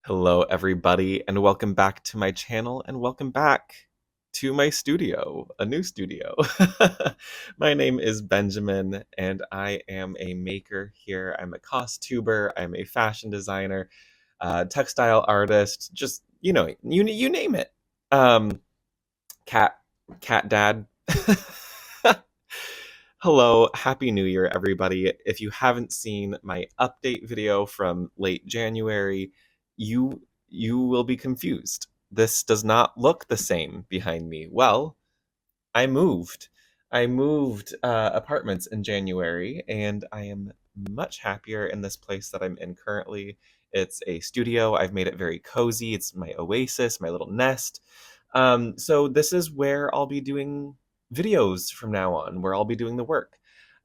Hello, everybody, and welcome back to my channel, and welcome back to my studio, a new studio. My name is Benjamin, and I am a maker here. I'm a costuber, I'm a fashion designer, textile artist, just, you name it. Um, cat, cat dad. Hello, Happy New Year, everybody. If you haven't seen my update video from late January, you you will be confused. This does not look the same behind me. Well, I moved. I moved apartments in January, and I am much happier in this place that I'm in currently. It's a studio. I've made it very cozy. It's my oasis, my little nest. So this is where I'll be doing videos from now on, where I'll be doing the work.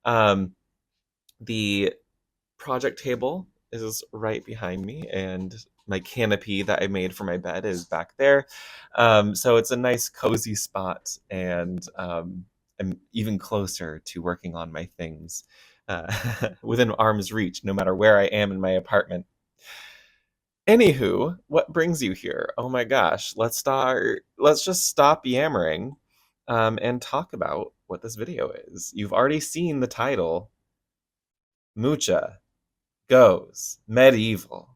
Um, the project table is right behind me, and my canopy that I made for my bed is back there. So it's a nice cozy spot, and I'm even closer to working on my things within arm's reach, no matter where I am in my apartment. Anywho, what brings you here? Oh my gosh, let's just stop yammering and talk about what this video is. You've already seen the title, Mucha Goes Medieval.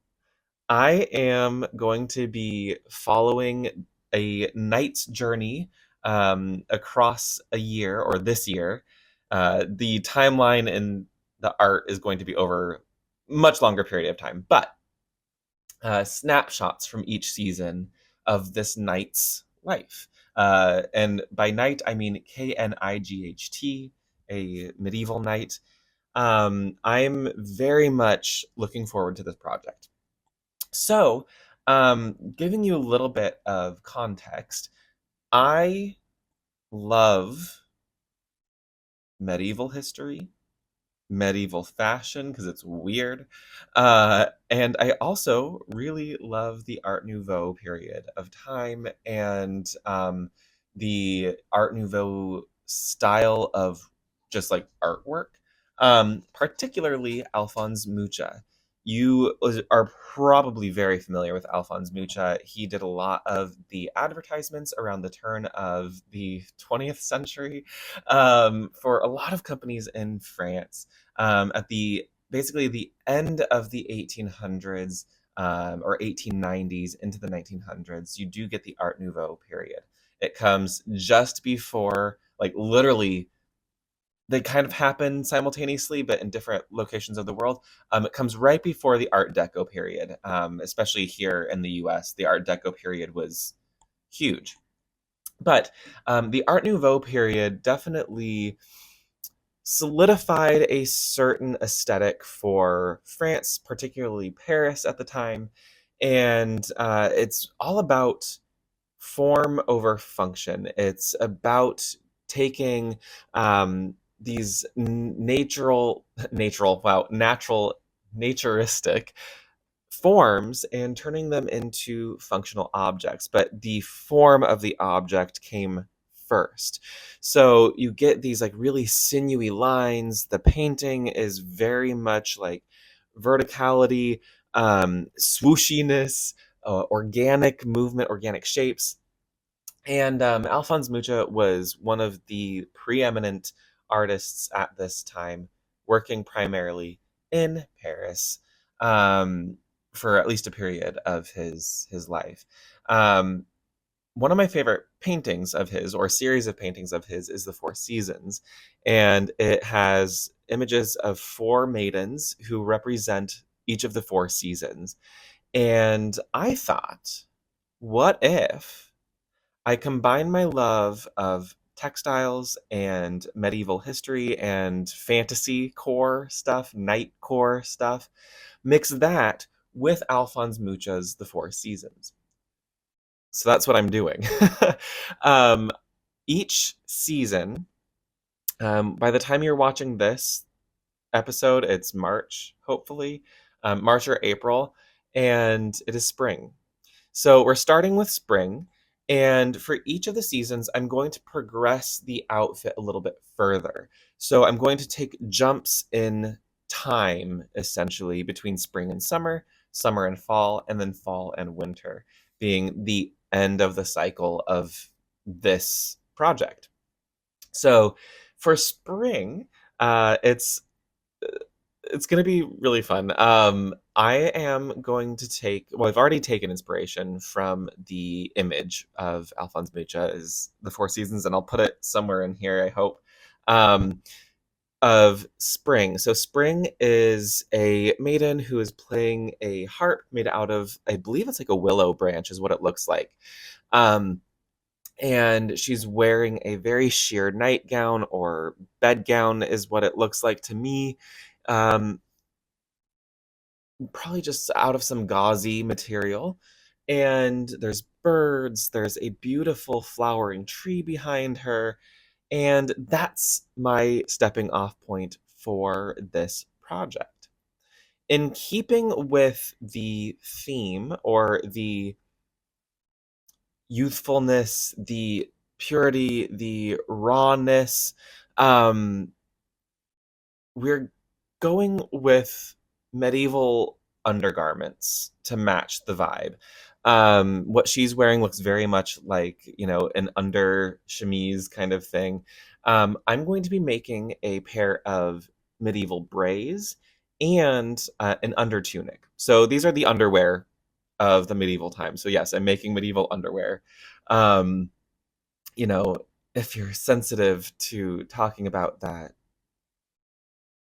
I am going to be following a knight's journey across a year, or this year. The timeline in the art is going to be over much longer period of time, but snapshots from each season of this knight's life. And by knight, I mean Knight, a medieval knight. I'm very much looking forward to this project. So, giving you a little bit of context, I love medieval history, medieval fashion because it's weird. And I also really love the Art Nouveau period of time and the Art Nouveau style of just like artwork, particularly Alphonse Mucha. You are probably very familiar with Alphonse Mucha. He did a lot of the advertisements around the turn of the 20th century for a lot of companies in France at the basically the end of the 1800s or 1890s into the 1900s. You do get the Art Nouveau period. It comes just before, like literally, they kind of happen simultaneously, but in different locations of the world. It comes right before the Art Deco period, especially here in the US. The Art Deco period was huge. But the Art Nouveau period definitely solidified a certain aesthetic for France, particularly Paris at the time. And it's all about form over function. It's about taking these natural, naturistic forms and turning them into functional objects, but the form of the object came first. So you get these like really sinewy lines. The painting is very much like verticality, swooshiness, organic movement, organic shapes. And Alphonse Mucha was one of the preeminent artists at this time, working primarily in Paris for at least a period of his life. Um, One of my favorite paintings of his, or series of paintings of his, is the Four Seasons, and it has images of four maidens who represent each of the four seasons. And I thought, what if I combine my love of textiles and medieval history and fantasy core stuff, knight core stuff, mix that with Alphonse Mucha's The Four Seasons. So that's what I'm doing. um, each season, by the time you're watching this episode, it's March, hopefully, March or April, and it is spring. So we're starting with spring, and for each of the seasons, I'm going to progress the outfit a little bit further. So I'm going to take jumps in time, essentially, between spring and summer, summer and fall, and then fall and winter being the end of the cycle of this project. So for spring, it's going to be really fun. I am going to take, well, I've already taken inspiration from the image of Alphonse Mucha is the Four Seasons, and I'll put it somewhere in here, I hope, um, of spring. So spring is a maiden who is playing a harp made out of, I believe it's like a willow branch is what it looks like. And she's wearing a very sheer nightgown or bedgown is what it looks like to me. Um, Probably just out of some gauzy material. And there's birds, there's a beautiful flowering tree behind her, and that's my stepping off point for this project. In keeping with the theme or the youthfulness, the purity, the rawness, um, we're going with medieval undergarments to match the vibe. What she's wearing looks very much like, an under chemise kind of thing. I'm going to be making a pair of medieval braies and an under tunic. So these are the underwear of the medieval time. So yes, I'm making medieval underwear. Um, you know, if you're sensitive to talking about that,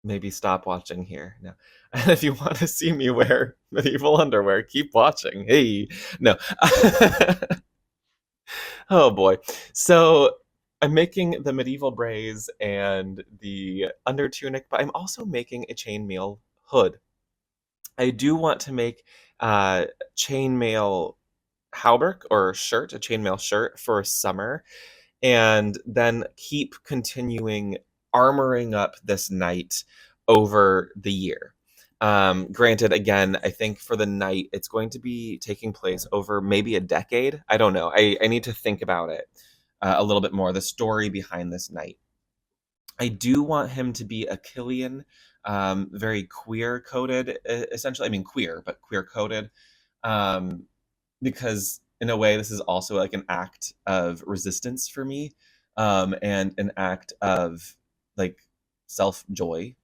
maybe stop watching here. No. And if you want to see me wear medieval underwear, keep watching. Hey, no. Oh boy. So I'm making the medieval braies and the under tunic, but I'm also making a chainmail hood. I do want to make chainmail hauberk or shirt, a chainmail shirt for summer, and then keep continuing armoring up this knight over the year. Granted, again, I think for the knight, it's going to be taking place over maybe a decade. I don't know. I need to think about it a little bit more, the story behind this knight. I do want him to be a Killian, very queer coded, essentially. I mean, queer, but queer coded. Um, because in a way this is also like an act of resistance for me, and an act of like self joy,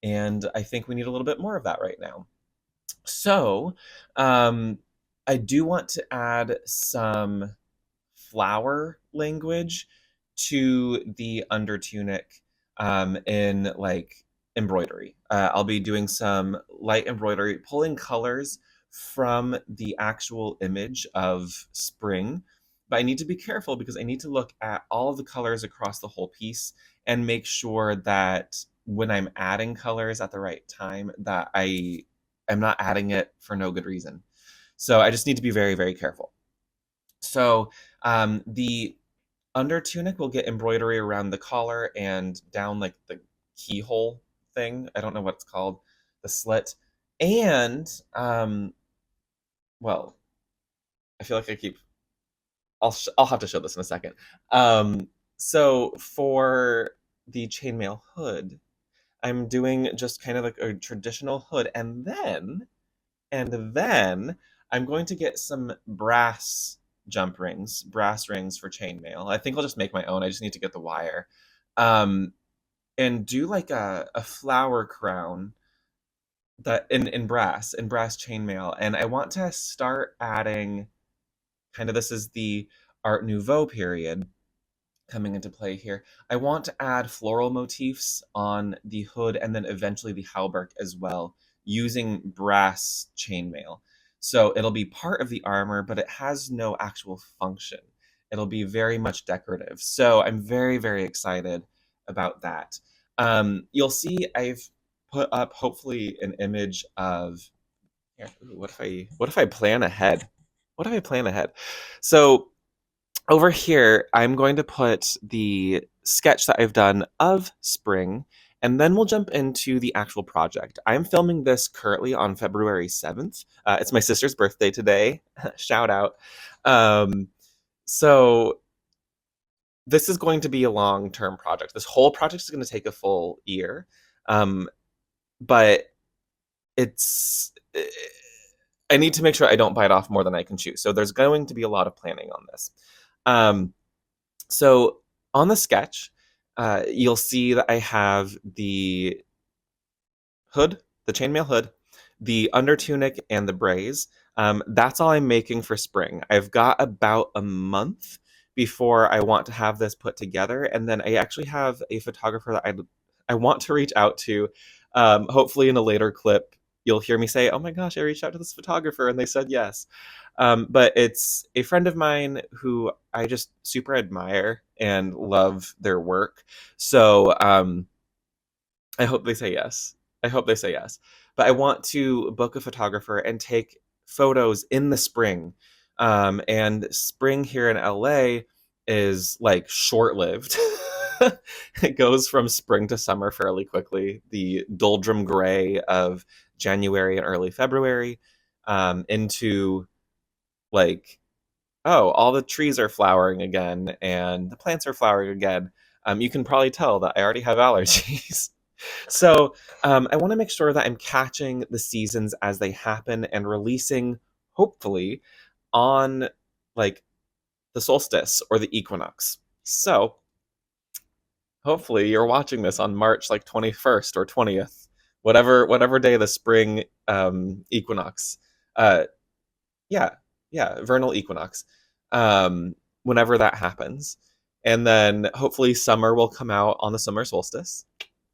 and I think we need a little bit more of that right now. So I do want to add some flower language to the under tunic, in like embroidery. I'll be doing some light embroidery, pulling colors from the actual image of spring. But I need to be careful because I need to look at all of the colors across the whole piece and make sure that when I'm adding colors at the right time, that I am not adding it for no good reason. So I just need to be very, very careful. So the under tunic will get embroidery around the collar and down like the keyhole thing. I don't know what it's called, the slit. And well, I feel like I'll have to show this in a second. So for the chainmail hood, I'm doing just kind of like a traditional hood, and then I'm going to get some brass rings for chainmail. I think I'll just make my own. I just need to get the wire. Um, and do like a flower crown that in brass chainmail. And I want to start adding kind of, this is the Art Nouveau period coming into play here. I want to add floral motifs on the hood and then eventually the hauberk as well, using brass chainmail. So it'll be part of the armor, but it has no actual function. It'll be very much decorative. So I'm very, very excited about that. You'll see I've put up hopefully an image of here. Ooh, what if I plan ahead? What if I plan ahead? So over here, I'm going to put the sketch that I've done of spring, and then we'll jump into the actual project. I'm filming this currently on February 7th. It's my sister's birthday today. Shout out. Um, so this is going to be a long-term project. This whole project is going to take a full year. But it's I need to make sure I don't bite off more than I can chew. So there's going to be a lot of planning on this. Um, so on the sketch, you'll see that I have the hood, the chainmail hood, the undertunic, and the braies. That's all I'm making for spring. I've got about a month before I want to have this put together, and then I actually have a photographer that I want to reach out to. Hopefully, in a later clip, you'll hear me say, "Oh my gosh, I reached out to this photographer," and they said yes. But it's a friend of mine who I just super admire and love their work. So I hope they say yes. I hope they say yes. But I want to book a photographer and take photos in the spring. And spring here in LA is like short lived. It goes from spring to summer fairly quickly. The doldrum gray of January and early February into like, oh, all the trees are flowering again and the plants are flowering again. You can probably tell that I already have allergies. So I want to make sure that I'm catching the seasons as they happen and releasing, hopefully, on like the solstice or the equinox. So hopefully you're watching this on March like 21st or 20th, whatever day the spring equinox. Uh, yeah, yeah, vernal equinox. Whenever that happens, and then hopefully summer will come out on the summer solstice.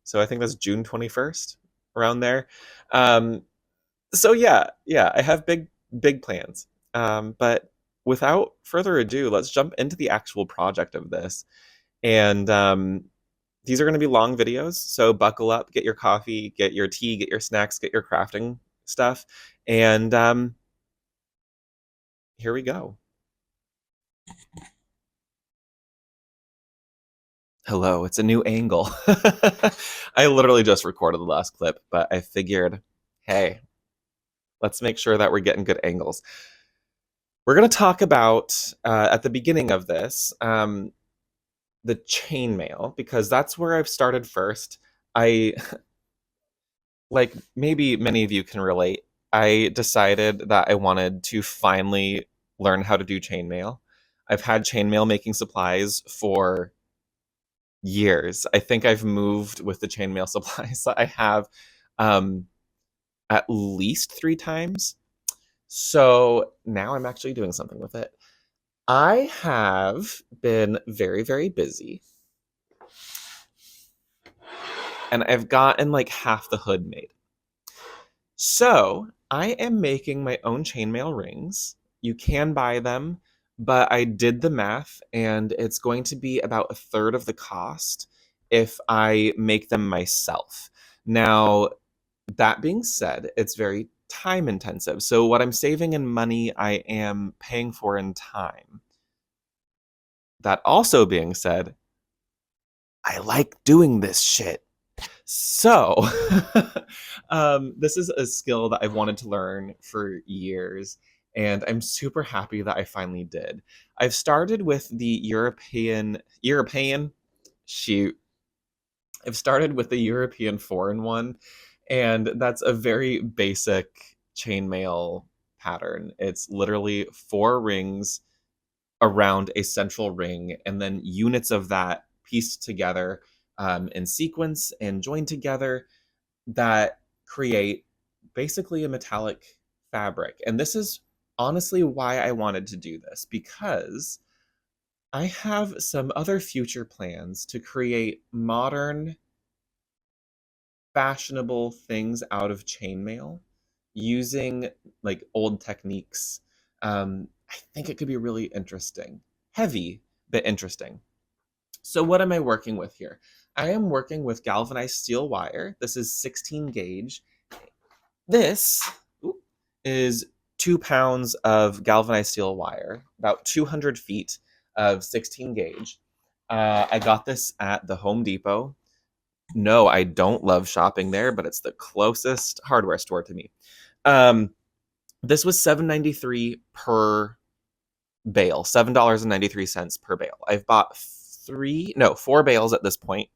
So I think that's June 21st, around there. Um, so yeah, I have big plans. But without further ado, let's jump into the actual project of this. And these are going to be long videos, so buckle up, get your coffee, get your tea, get your snacks, get your crafting stuff, and here we go. Hello, it's a new angle. I literally just recorded the last clip, but I figured, hey, let's make sure that we're getting good angles. We're going to talk about, at the beginning of this, the chainmail, because that's where I've started first. I, like maybe many of you can relate, I decided that I wanted to finally learn how to do chainmail. I've had chainmail making supplies for years. I think I've moved with the chainmail supplies that I have um, at least 3 times. So now I'm actually doing something with it. I have been very, very busy, and I've gotten like half the hood made. So I am making my own chainmail rings. You can buy them, but I did the math, and it's going to be about a third of the cost if I make them myself. Now, that being said, it's very time intensive. So what I'm saving in money, I am paying for in time. That also being said, I like doing this shit. So, this is a skill that I've wanted to learn for years, and I'm super happy that I finally did. I've started with the European, shoot, I've started with the European 4-in-1, and that's a very basic chainmail pattern. It's literally 4 rings around a central ring, and then units of that pieced together in sequence and joined together that create basically a metallic fabric. And this is honestly why I wanted to do this, because I have some other future plans to create modern, fashionable things out of chainmail using like old techniques. I think it could be really interesting. Heavy, but interesting. So what am I working with here? I am working with galvanized steel wire. This is 16 gauge. This is 2 pounds of galvanized steel wire, about 200 feet of 16 gauge. I got this at the Home Depot. No, I don't love shopping there, but it's the closest hardware store to me. This was $7.93 per bale, $7.93 per bale. I've bought 4 bales at this point.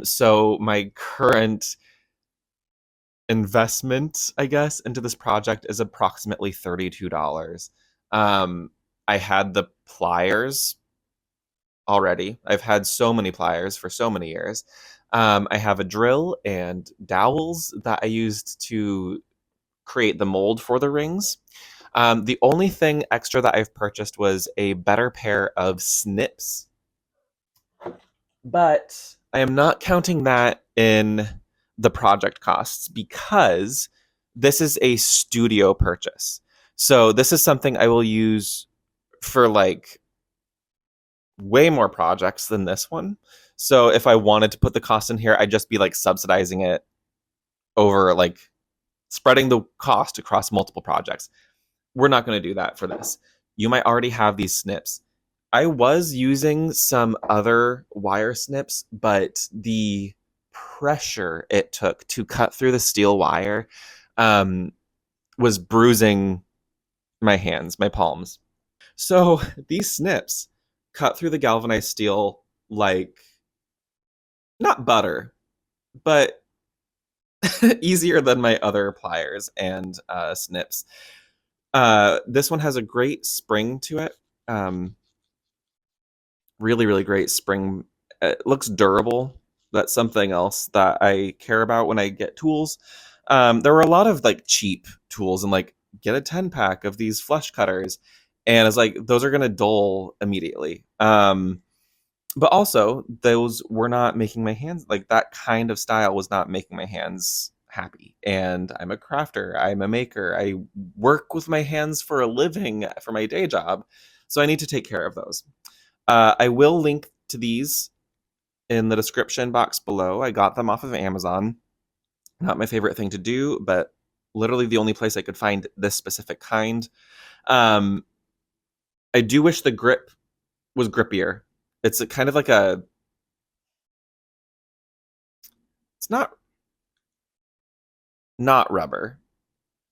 So my current investment, I guess, into this project is approximately $32. Um, I had the pliers already. I've had so many pliers for so many years. I have a drill and dowels that I used to create the mold for the rings. The only thing extra that I've purchased was a better pair of snips, but I am not counting that in the project costs because this is a studio purchase. So this is something I will use for like way more projects than this one. So if I wanted to put the cost in here, I'd just be like subsidizing it over like spreading the cost across multiple projects. We're not going to do that for this. You might already have these snips. I was using some other wire snips, but the pressure it took to cut through the steel wire um, was bruising my hands, my palms. So these snips cut through the galvanized steel like not butter, but easier than my other pliers and snips. This one has a great spring to it. Really, really great spring. It looks durable. That's something else that I care about when I get tools. There were a lot of like cheap tools and like get a 10 pack of these flesh cutters. And it's like those are gonna dull immediately. But also those were not making my hands like that kind of style was not making my hands happy. And I'm a crafter, I'm a maker, I work with my hands for a living for my day job. So I need to take care of those. I will link to these in the description box below. I got them off of Amazon. Not my favorite thing to do, but literally the only place I could find this specific kind. Um, I do wish the grip was grippier. It's a kind of like a. It's not rubber,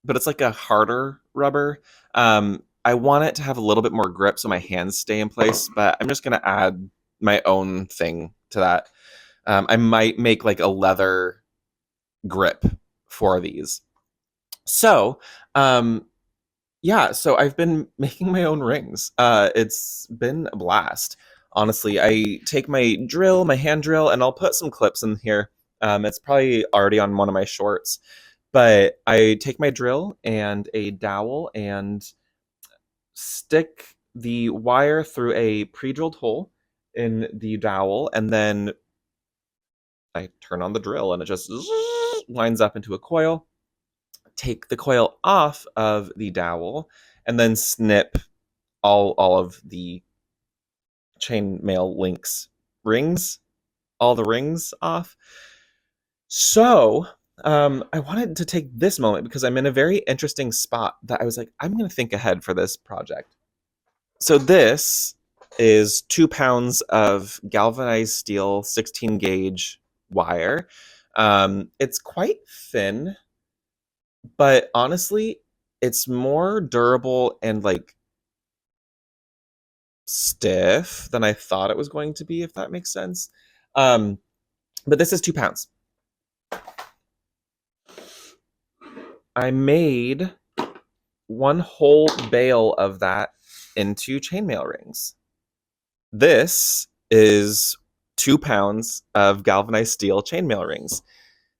but it's like a harder rubber. I want it to have a little bit more grip so my hands stay in place, but I'm just gonna add my own thing to that. I might make like a leather grip for these. So, yeah, so I've been making my own rings. It's been a blast. Honestly, I take my drill, my hand drill, and I'll put some clips in here. It's probably already on one of my shorts, but I take my drill and a dowel and stick the wire through a pre-drilled hole in the dowel, and then I turn on the drill and it just winds up into a coil. Take the coil off of the dowel and then snip all of the chainmail links rings, all the rings off. So I wanted to take this moment because I'm in a very interesting spot that I was like, I'm going to think ahead for this project. So this is 2 pounds of galvanized steel 16 gauge wire. It's quite thin, but honestly, it's more durable and like stiff than I thought it was going to be, if that makes sense. Um, but this is 2 pounds. I made one whole bale of that into chainmail rings. This is 2 pounds of galvanized steel chainmail rings.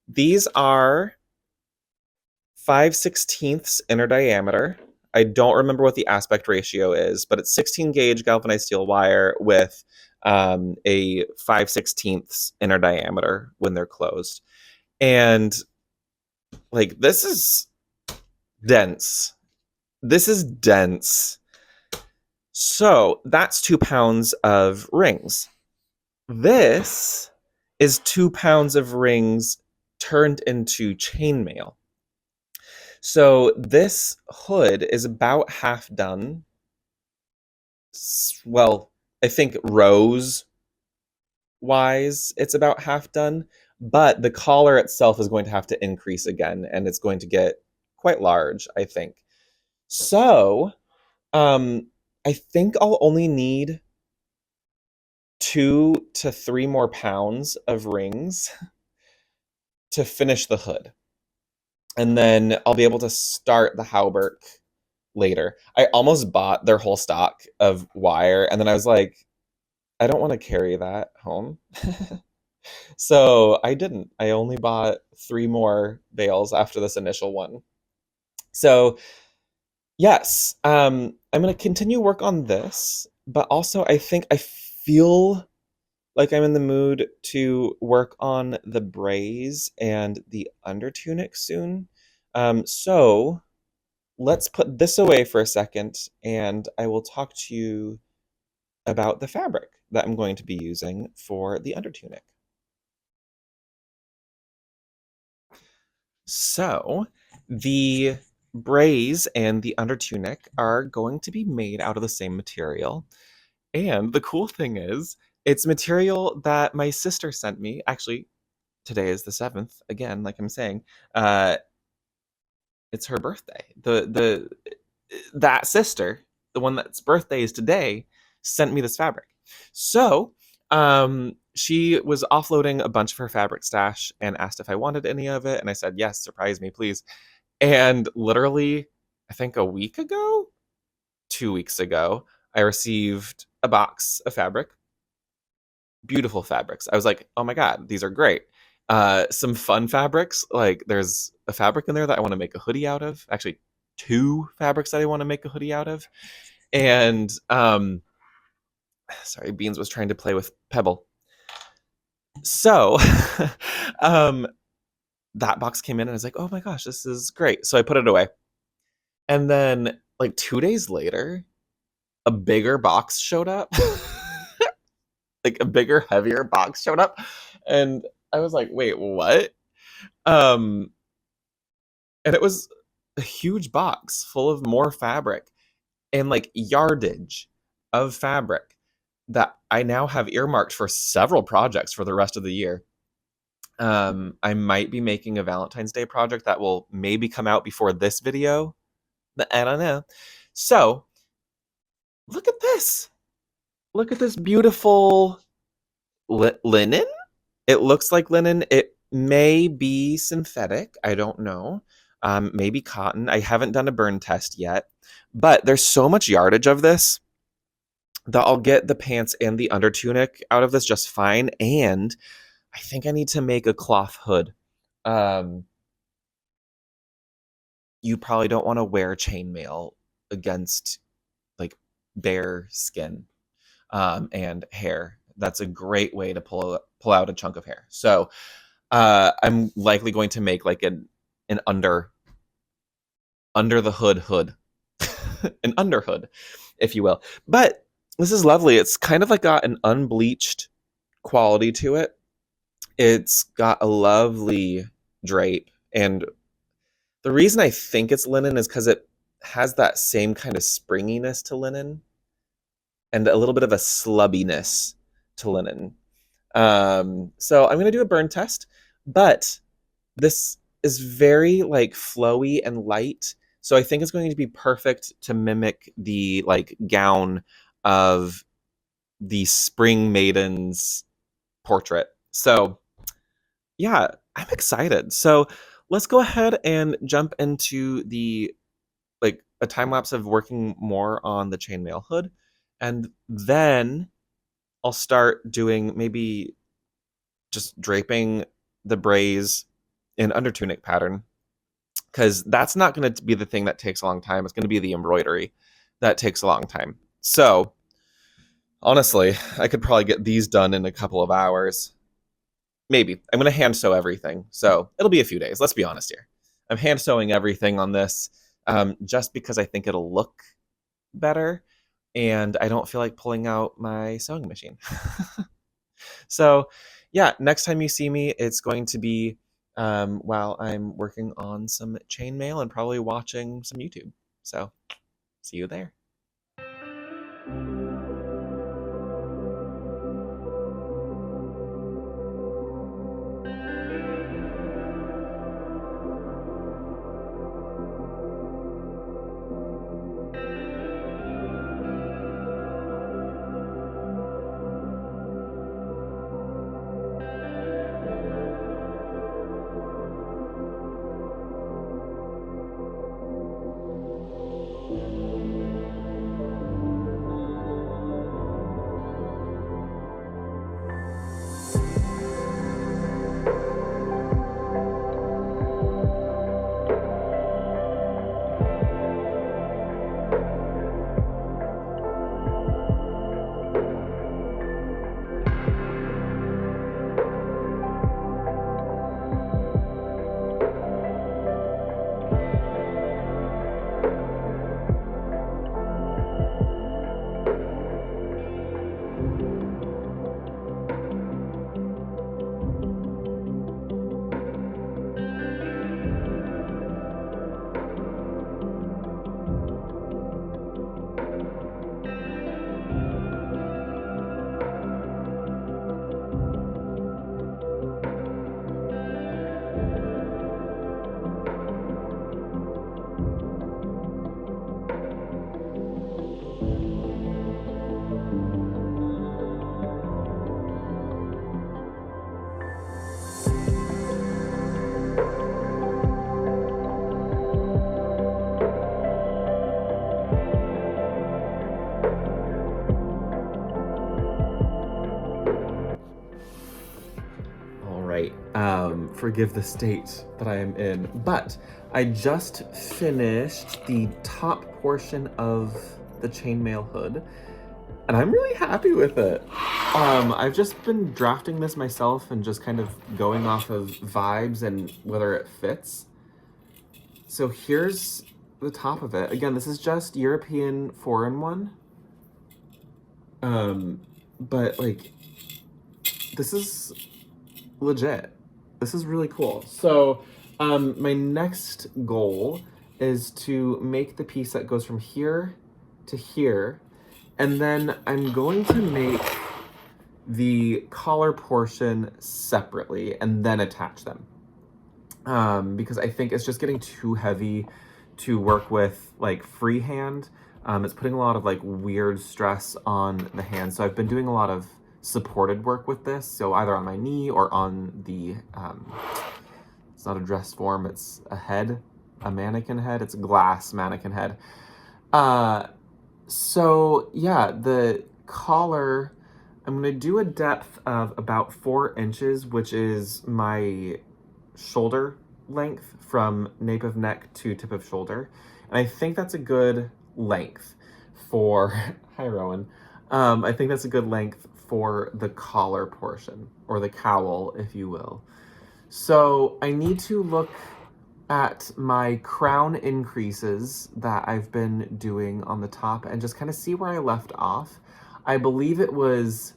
These are 5/16 inner diameter. I don't remember what the aspect ratio is, but it's 16 gauge galvanized steel wire with a 5/16 inner diameter when they're closed. And like, this is dense. This is dense. So that's 2 pounds of rings. This is 2 pounds of rings turned into chainmail. So this hood is about half done. Well, I think rows wise, it's about half done, but the collar itself is going to have to increase again, and it's going to get quite large, I think. So, um, I think I'll only need 2 to 3 more pounds of rings to finish the hood. and then I'll be able to start the hauberk later. I almost bought their whole stock of wire, and then I was like, I don't want to carry that home. So I didn't. I only bought 3 more bales after this initial one. So yes, I'm going to continue work on this, but also I think I feel like I'm in the mood to work on the braies and the undertunic soon. So let's put this away for a second, and I will talk to you about the fabric that I'm going to be using for the undertunic. So the braies and the undertunic are going to be made out of the same material. And the cool thing is, it's material that my sister sent me. Actually, today is the 7th, again, like I'm saying. Uh, it's her birthday. The that sister, the one that's birthday is today, sent me this fabric. So she was offloading a bunch of her fabric stash and asked if I wanted any of it, and I said yes, surprise me, please. And literally, I think a week ago, 2 weeks ago, I received a box of fabric, beautiful fabrics. I was like, oh my god, these are great. Some fun fabrics, like there's a fabric in there that I want to make a hoodie out of. Actually, 2 fabrics that I want to make a hoodie out of. And sorry, Beans was trying to play with Pebble. So um that box came in and I was like, oh my gosh, this is great. So I put it away. And then like 2 days later, a bigger box showed up. Like a bigger, heavier box showed up. And I was like, wait, what? Um, and it was a huge box full of more fabric and like yardage of fabric that I now have earmarked for several projects for the rest of the year. I might be making a Valentine's Day project that will maybe come out before this video. I don't know. So look at this. Look at this beautiful linen. It looks like linen. It may be synthetic. I don't know. Maybe cotton. I haven't done a burn test yet, but there's so much yardage of this that I'll get the pants and the undertunic out of this just fine. And I think I need to make a cloth hood. Um, you probably don't want to wear chainmail against like bare skin and hair. That's a great way to pull out a chunk of hair. So I'm likely going to make like an under the hood, an under hood, if you will. But this is lovely. It's kind of like got an unbleached quality to it. It's got a lovely drape, and the reason I think it's linen is because it has that same kind of springiness to linen and a little bit of a slubbiness to linen. So I'm gonna do a burn test, but this is very like flowy and light. So I think it's going to be perfect to mimic the like gown of the Spring Maiden's portrait. So yeah, I'm excited. So let's go ahead and jump into the like a time lapse of working more on the chainmail hood, and then I'll start doing maybe just draping the braies in undertunic pattern, because that's not going to be the thing that takes a long time. It's going to be the embroidery that takes a long time. So honestly, I could probably get these done in a couple of hours. Maybe. I'm going to hand sew everything. So it'll be a few days. Let's be honest here. I'm hand sewing everything on this just because I think it'll look better. And I don't feel like pulling out my sewing machine. So yeah, next time you see me, it's going to be while I'm working on some chainmail and probably watching some YouTube. So see you there. Forgive the state that I am in. But I just finished the top portion of the chainmail hood, and I'm really happy with it. I've just been drafting this myself and just kind of going off of vibes and whether it fits. So here's the top of it. Again, this is just European 4-in-1. But like, this is legit. This is really cool. So my next goal is to make the piece that goes from here to here, and then I'm going to make the collar portion separately and then attach them, because I think it's just getting too heavy to work with like freehand. It's putting a lot of like weird stress on the hand, so I've been doing a lot of supported work with this, so either on my knee or on the it's not a dress form, it's a head, a mannequin head. It's a glass mannequin head. So yeah, the collar, I'm gonna do a depth of about 4 inches, which is my shoulder length from nape of neck to tip of shoulder, and I think that's a good length for hi Rowan. I think that's a good length for the collar portion, or the cowl, if you will. So I need to look at my crown increases that I've been doing on the top and just kind of see where I left off. I believe it was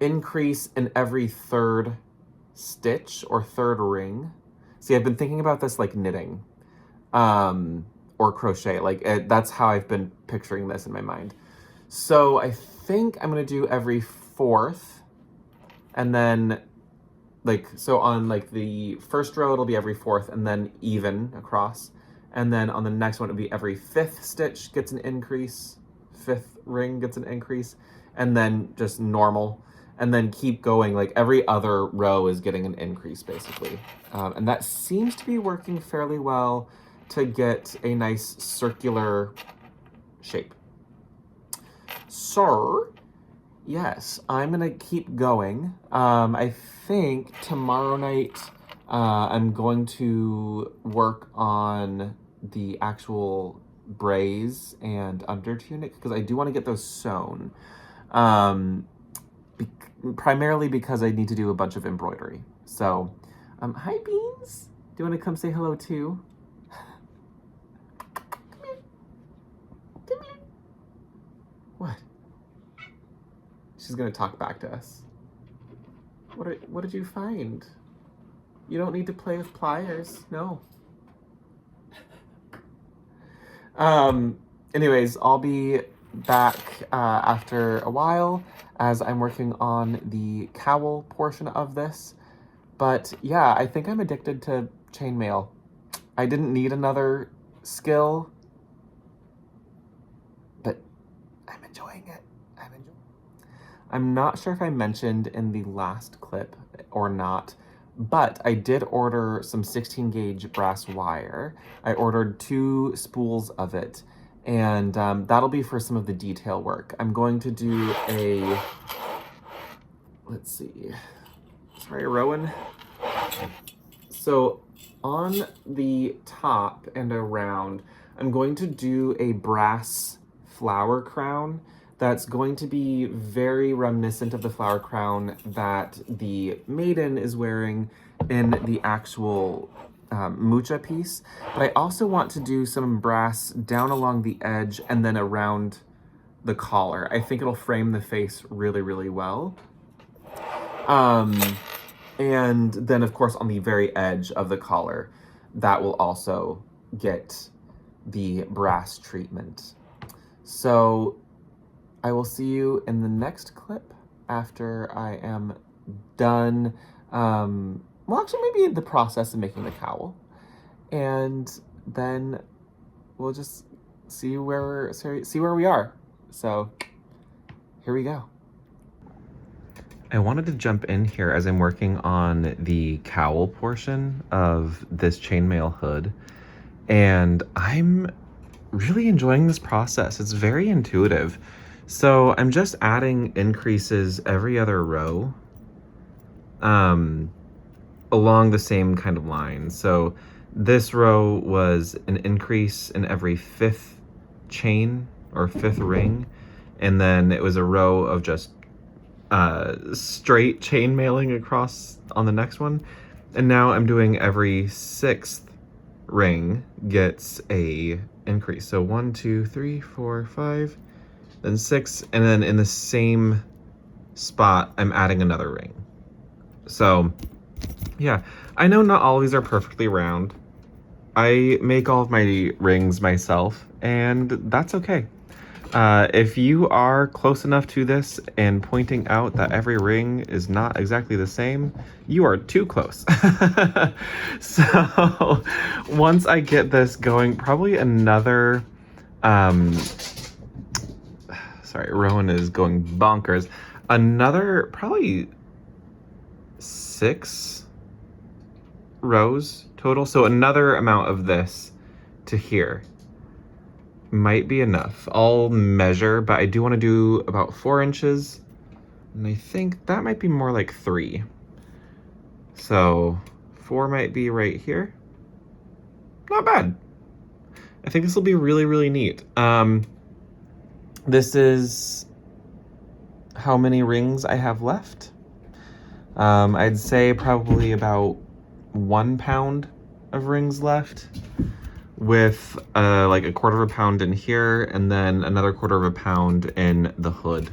increase in every 3rd stitch or 3rd ring. See, I've been thinking about this like knitting, or crochet. Like that's how I've been picturing this in my mind. So I think I'm gonna do every 4th, and then like, so on like the first row it'll be every 4th and then even across, and then on the next one it'll be every 5th stitch gets an increase, 5th ring gets an increase, and then just normal, and then keep going. Like every other row is getting an increase basically, and that seems to be working fairly well to get a nice circular shape. So yes, I'm gonna keep going. I think tomorrow night I'm going to work on the actual braies and undertunic, because I do want to get those sewn. Primarily because I need to do a bunch of embroidery. So, hi Beans! Do you want to come say hello too? Come here. Come here. What? She's gonna talk back to us. What did you find? You don't need to play with pliers, no. Anyways, I'll be back after a while as I'm working on the cowl portion of this. But yeah, I think I'm addicted to chainmail. I didn't need another skill, but I'm enjoying it. I'm not sure if I mentioned in the last clip or not, but I did order some 16 gauge brass wire. I ordered 2 spools of it, and that'll be for some of the detail work. I'm going to do a, let's see, sorry, Rowan. So on the top and around, I'm going to do a brass flower crown that's going to be very reminiscent of the flower crown that the maiden is wearing in the actual Mucha piece. But I also want to do some brass down along the edge and then around the collar. I think it'll frame the face really, really well. And then of course on the very edge of the collar, that will also get the brass treatment. So I will see you in the next clip after I am done, well actually maybe the process of making the cowl, and then we'll just see where we are. So here we go. I wanted to jump in here as I'm working on the cowl portion of this chainmail hood, and I'm really enjoying this process. It's very intuitive. So I'm just adding increases every other row. along the same kind of line. So this row was an increase in every fifth chain or fifth ring, and then it was a row of just straight chain mailing across on the next one. And now I'm doing every sixth ring gets a increase. So 1, 2, 3, 4, 5, then 6, and then in the same spot I'm adding another ring. So yeah, I know not all of these are perfectly round. I make all of my rings myself, and that's okay. If you are close enough to this and pointing out that every ring is not exactly the same, you are too close. So once I get this going, probably another, sorry, Rowan is going bonkers. Another probably 6 rows total. So another amount of this to here might be enough. I'll measure, but I do want to do about 4 inches, and I think that might be more like 3. So 4 might be right here. Not bad. I think this will be really, really neat. This is how many rings I have left. I'd say probably about 1 pound of rings left, with like a quarter of a pound in here, and then another quarter of a pound in the hood,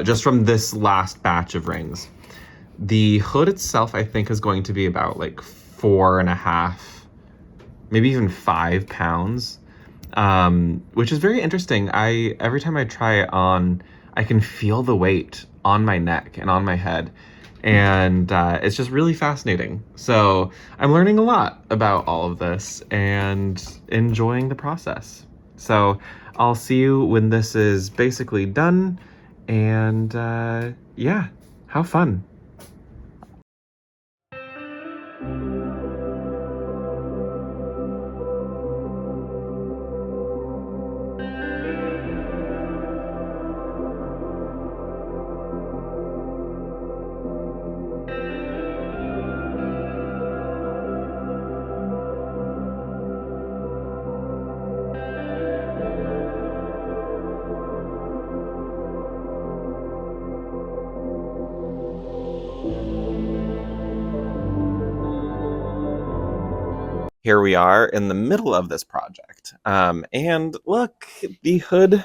just from this last batch of rings. The hood itself, I think, is going to be about like 4.5, maybe even 5 pounds, which is very interesting. Every time I try it on, I can feel the weight on my neck and on my head, and it's just really fascinating. So I'm learning a lot about all of this and enjoying the process. So I'll see you when this is basically done, and yeah, have fun. Here we are in the middle of this project. And look, the hood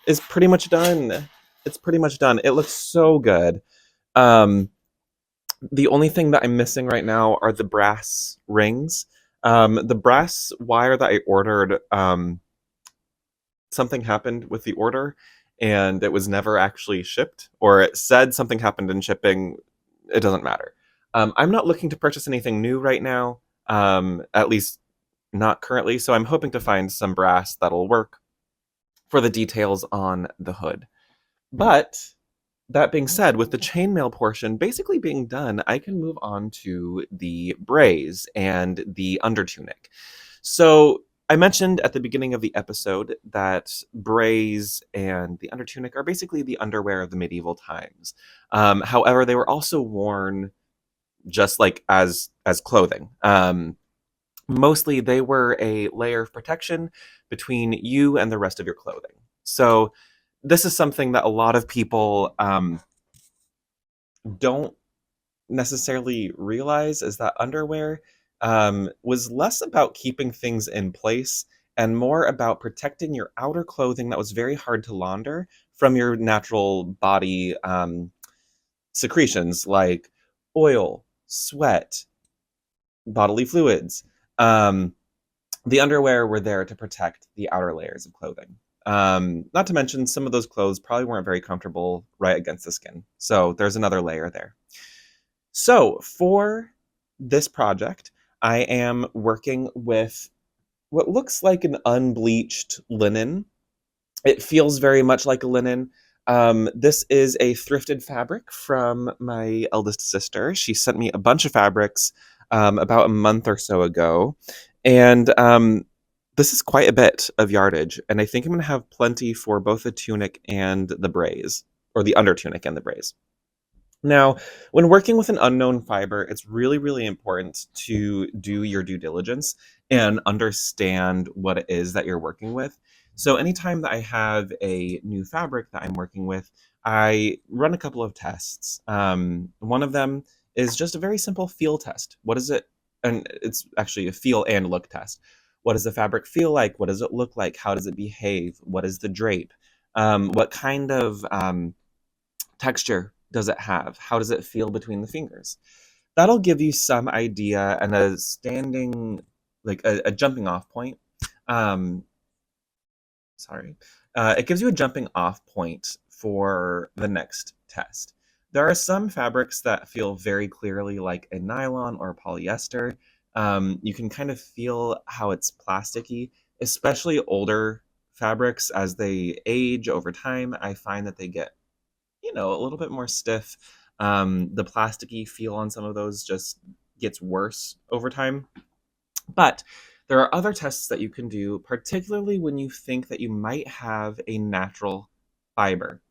is pretty much done. It's pretty much done. It looks so good. Um, the only thing that I'm missing right now are the brass rings. The brass wire that I ordered, something happened with the order and it was never actually shipped, or it said something happened in shipping. It doesn't matter. I'm not looking to purchase anything new right now, at least not currently, so I'm hoping to find some brass that'll work for the details on the hood. But that being said, with the chainmail portion basically being done, I can move on to the braies and the undertunic. So I mentioned at the beginning of the episode that braies and the undertunic are basically the underwear of the medieval times. However, they were also worn just like as clothing. Mostly they were a layer of protection between you and the rest of your clothing. So this is something that a lot of people don't necessarily realize, is that underwear was less about keeping things in place and more about protecting your outer clothing that was very hard to launder from your natural body secretions like oil, sweat, bodily fluids. The underwear were there to protect the outer layers of clothing. Not to mention, some of those clothes probably weren't very comfortable right against the skin. So there's another layer there. So for this project, I am working with what looks like an unbleached linen. It feels very much like a linen. This is a thrifted fabric from my eldest sister. She sent me a bunch of fabrics about a month or so ago. And this is quite a bit of yardage. And I think I'm going to have plenty for both the tunic and the braies, or the under tunic and the braies. Now, when working with an unknown fiber, it's really, really important to do your due diligence and understand what it is that you're working with. So, anytime that I have a new fabric that I'm working with, I run a couple of tests. One of them is just a very simple feel test. What is it? And it's actually a feel and look test. What does the fabric feel like? What does it look like? How does it behave? What is the drape? What kind of texture does it have? How does it feel between the fingers? That'll give you some idea and a standing, like a jumping off point. Um, sorry. It gives you a jumping off point for the next test. There are some fabrics that feel very clearly like a nylon or polyester. You can kind of feel how it's plasticky, especially older fabrics as they age over time. I find that they get a little bit more stiff. The plasticky feel on some of those just gets worse over time. But there are other tests that you can do, particularly when you think that you might have a natural fiber.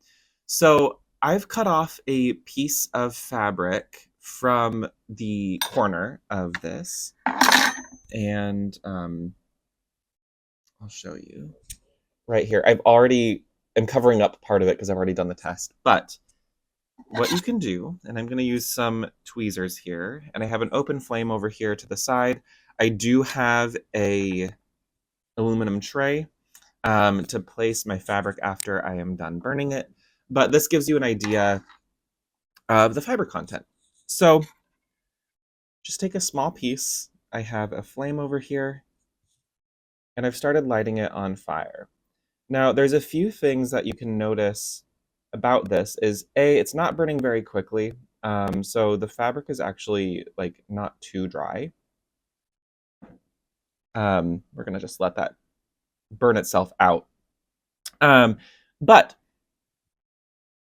So I've cut off a piece of fabric from the corner of this, and I'll show you right here. I'm covering up part of it because I've already done the test, but what you can do, and I'm going to use some tweezers here, and I have an open flame over here to the side. I do have a aluminum tray to place my fabric after I am done burning it, but this gives you an idea of the fiber content. So just take a small piece. I have a flame over here, and I've started lighting it on fire. Now, there's a few things that you can notice about this is it's not burning very quickly. So the fabric is actually like not too dry. We're gonna just let that burn itself out. But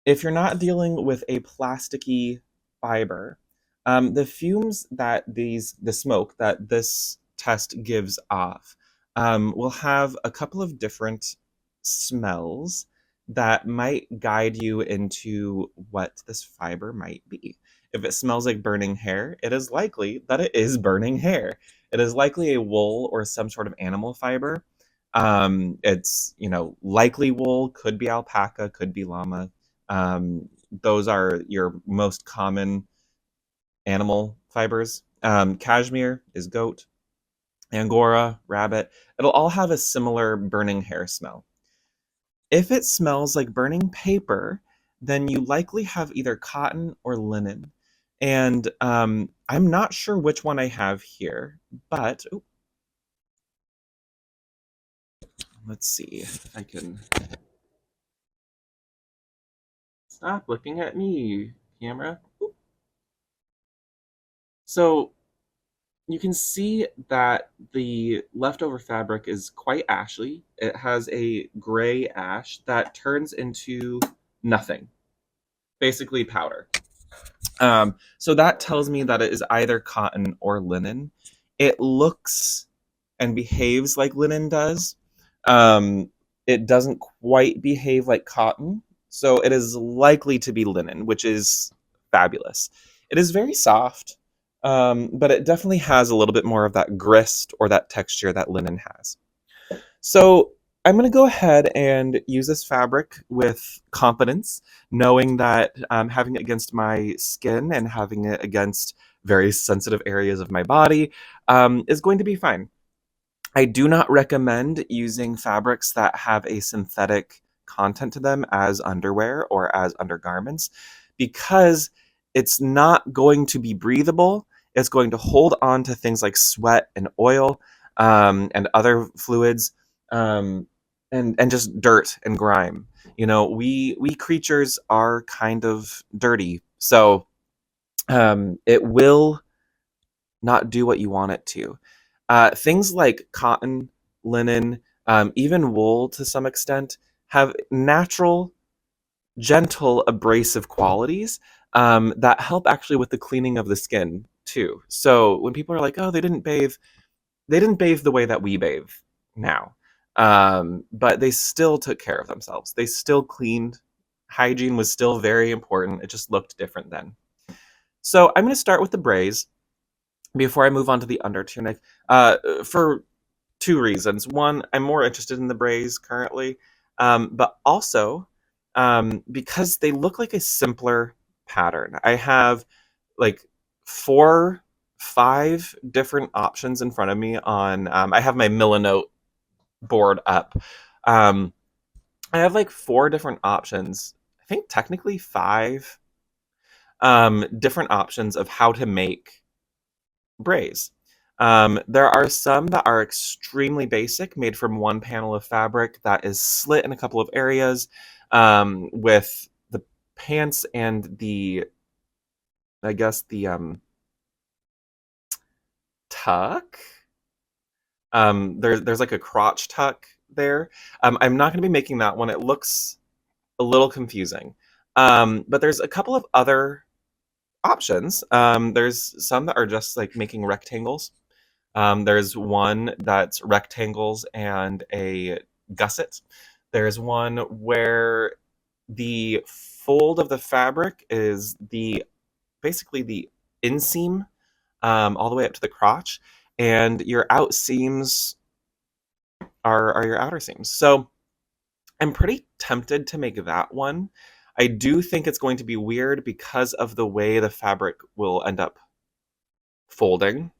if you're not dealing with a plasticky fiber, the fumes that the smoke that this test gives off will have a couple of different smells that might guide you into what this fiber might be. If it smells like burning hair, it is likely that it is burning hair. It is likely a wool or some sort of animal fiber. It's, likely wool, could be alpaca, could be llama. Those are your most common animal fibers. Cashmere is goat, Angora, rabbit. It'll all have a similar burning hair smell. If it smells like burning paper, then you likely have either cotton or linen. And I'm not sure which one I have here, but let's see if I can stop looking at me, camera. So you can see that the leftover fabric is quite ashy. It has a gray ash that turns into nothing, basically powder. So that tells me that it is either cotton or linen. It looks and behaves like linen does. It doesn't quite behave like cotton, so it is likely to be linen, which is fabulous. It is very soft, but it definitely has a little bit more of that grist or that texture that linen has. So I'm going to go ahead and use this fabric with confidence, knowing that having it against my skin and having it against very sensitive areas of my body is going to be fine. I do not recommend using fabrics that have a synthetic content to them as underwear or as undergarments because it's not going to be breathable. It's going to hold on to things like sweat and oil and other fluids and just dirt and grime. We creatures are kind of dirty, so it will not do what you want it to. Things like cotton, linen, even wool to some extent have natural, gentle, abrasive qualities that help actually with the cleaning of the skin too. So when people are like, "Oh, they didn't bathe the way that we bathe now," but they still took care of themselves. They still cleaned hygiene was still very important. It just looked different then. So I'm going to start with the braids before I move on to the undertunic, for two reasons. One, I'm more interested in the braids currently, but also because they look like a simpler pattern. I have like four, five different options in front of me on. I have my Millinote board up. Um, I have like four different options. I think technically five different options of how to make braids. There are some that are extremely basic, made from one panel of fabric that is slit in a couple of areas, with the pants and the, I guess, the tuck. There's like a crotch tuck there. I'm not going to be making that one. It looks a little confusing. But there's a couple of other options. There's some that are just like making rectangles. There's one that's rectangles and a gusset. There's one where the fold of the fabric is the basically the inseam, all the way up to the crotch, and your out seams are your outer seams. So I'm pretty tempted to make that one. I do think it's going to be weird because of the way the fabric will end up folding.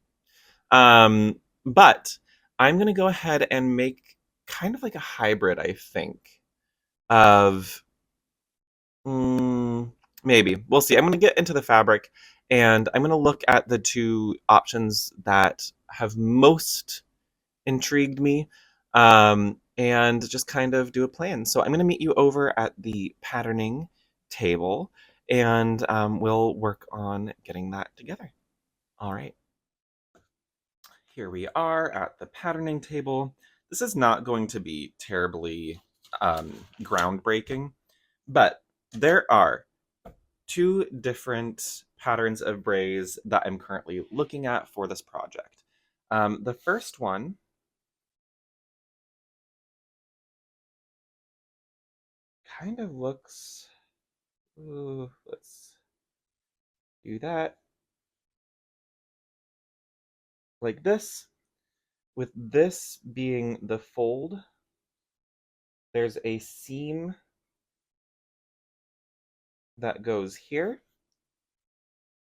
But I'm going to go ahead and make kind of like a hybrid, I think, of maybe. We'll see. I'm going to get into the fabric and I'm going to look at the two options that have most intrigued me, and just kind of do a plan. So I'm going to meet you over at the patterning table and we'll work on getting that together. All right. Here we are at the patterning table. This is not going to be terribly groundbreaking, but there are two different patterns of braids that I'm currently looking at for this project. The first one kind of looks, ooh, let's do that, like this, with this being the fold. There's a seam that goes here.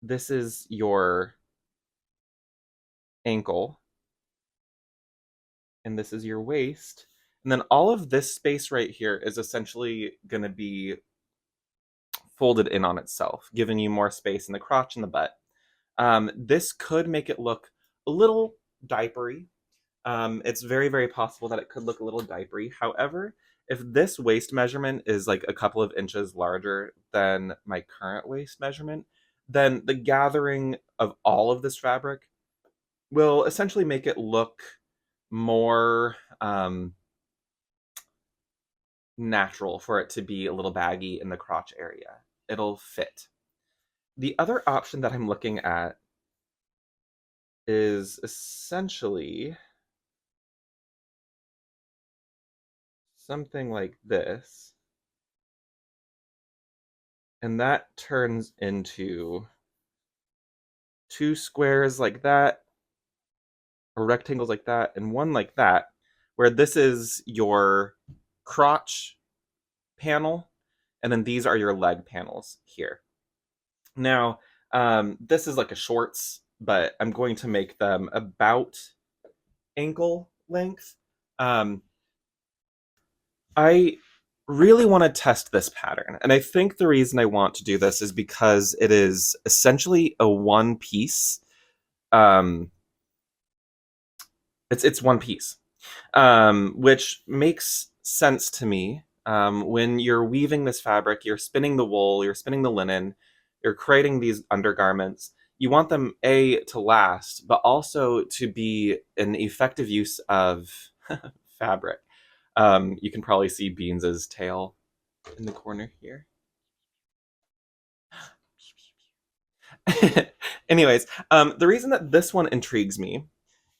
This is your ankle, and this is your waist. And then all of this space right here is essentially going to be folded in on itself, giving you more space in the crotch and the butt. This could make it look a little diapery. It's very, very possible that it could look a little diapery. However, if this waist measurement is like a couple of inches larger than my current waist measurement, then the gathering of all of this fabric will essentially make it look more natural for it to be a little baggy in the crotch area. It'll fit. The other option that I'm looking at is essentially something like this. And that turns into two squares like that, or rectangles like that, and one like that, where this is your crotch panel, and then these are your leg panels here. Now, this is like a shorts, but I'm going to make them about ankle length. I really want to test this pattern, and I think the reason I want to do this is because it is essentially a one piece. Um, it's one piece, which makes sense to me. When you're weaving this fabric, you're spinning the wool, you're spinning the linen, you're creating these undergarments. You want them to last, but also to be an effective use of fabric. You can probably see Beans's tail in the corner here. Anyways, the reason that this one intrigues me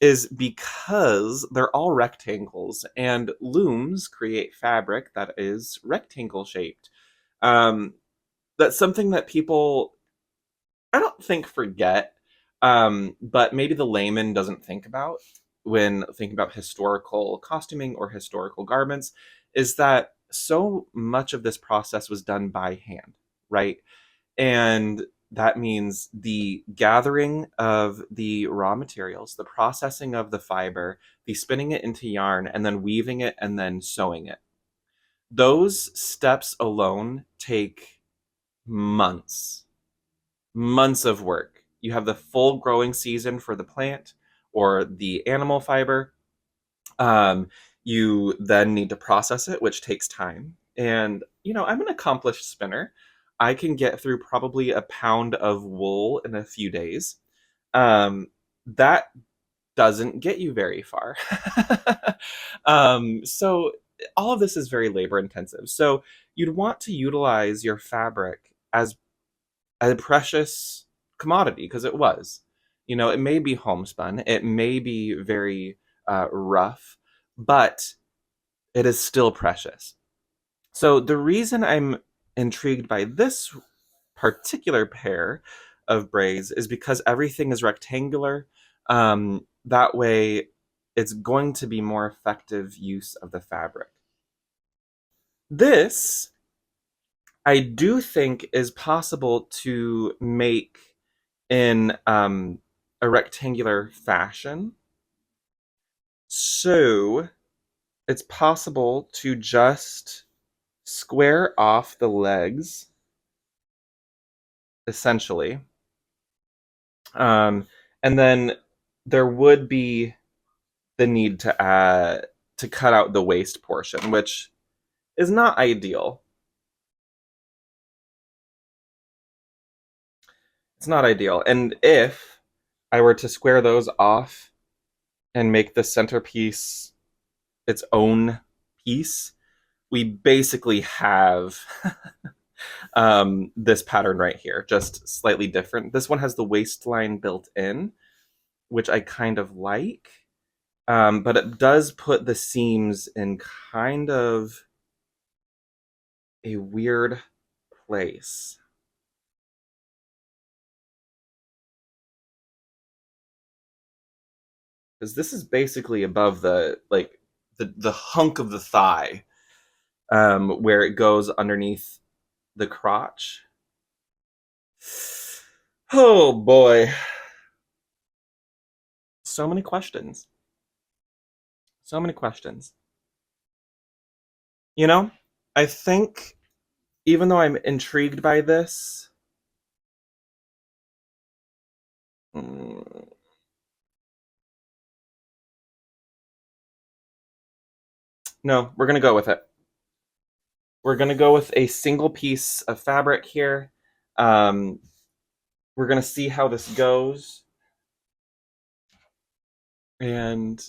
is because they're all rectangles, and looms create fabric that is rectangle shaped. Um, that's something that people, I don't think, forget, but maybe the layman doesn't think about when thinking about historical costuming or historical garments, is that so much of this process was done by hand, right? And that means the gathering of the raw materials, the processing of the fiber, the spinning it into yarn, and then weaving it and then sewing it. Those steps alone take months, months of work. You have the full growing season for the plant or the animal fiber. Um, you then need to process it, which takes time. And, I'm an accomplished spinner. I can get through probably a pound of wool in a few days. That doesn't get you very far. So all of this is very labor intensive. So you'd want to utilize your fabric as a precious commodity, because it was. It may be homespun, it may be very rough, but it is still precious. So the reason I'm intrigued by this particular pair of braids is because everything is rectangular. That way, it's going to be more effective use of the fabric. This, I do think, is possible to make in a rectangular fashion. So it's possible to just square off the legs, essentially. And then there would be the need to cut out the waist portion, which is not ideal. It's not ideal. And if I were to square those off and make the centerpiece its own piece, we basically have this pattern right here, just slightly different. This one has the waistline built in, which I kind of like, but it does put the seams in kind of a weird place. Because this is basically above the hunk of the thigh, where it goes underneath the crotch. Oh boy, so many questions. So many questions. You know, I think even though I'm intrigued by this, mm, no, we're gonna go with it. We're gonna go with a single piece of fabric here. Um, we're gonna see how this goes, and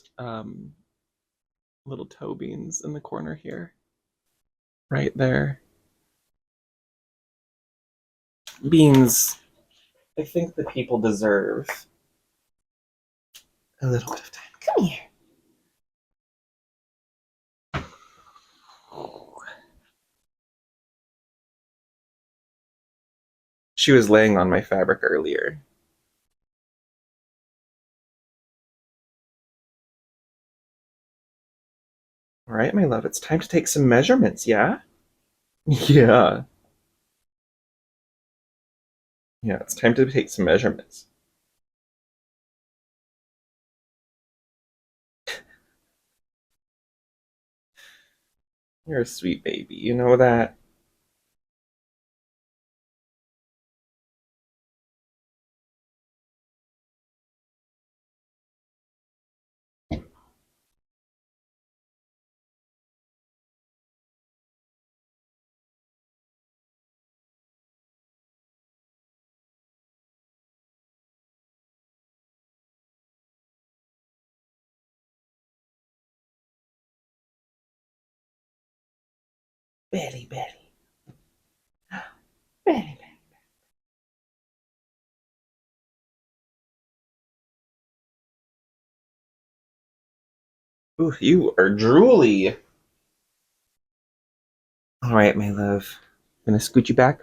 little toe beans in the corner here, right there. Beans, I think the people deserve a little bit of time. Come here. She was laying on my fabric earlier. All right, my love, it's time to take some measurements, yeah? Yeah. Yeah, it's time to take some measurements. You're a sweet baby, you know that? Betty, Betty. Betty, Betty. Ooh, you are drooly. All right, my love. gonna scoot you back.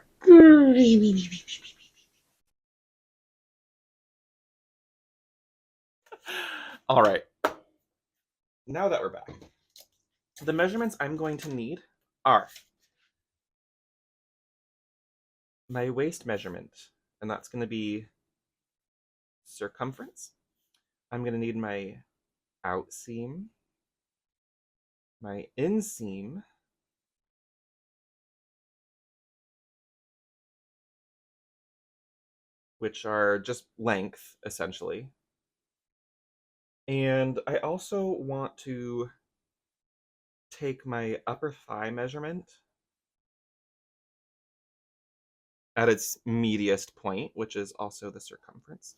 All right. Now that we're back, the measurements I'm going to need are my waist measurement, and that's going to be circumference. I'm going to need my outseam, my inseam, which are just length, essentially. And I also want to take my upper thigh measurement at its mediest point, which is also the circumference.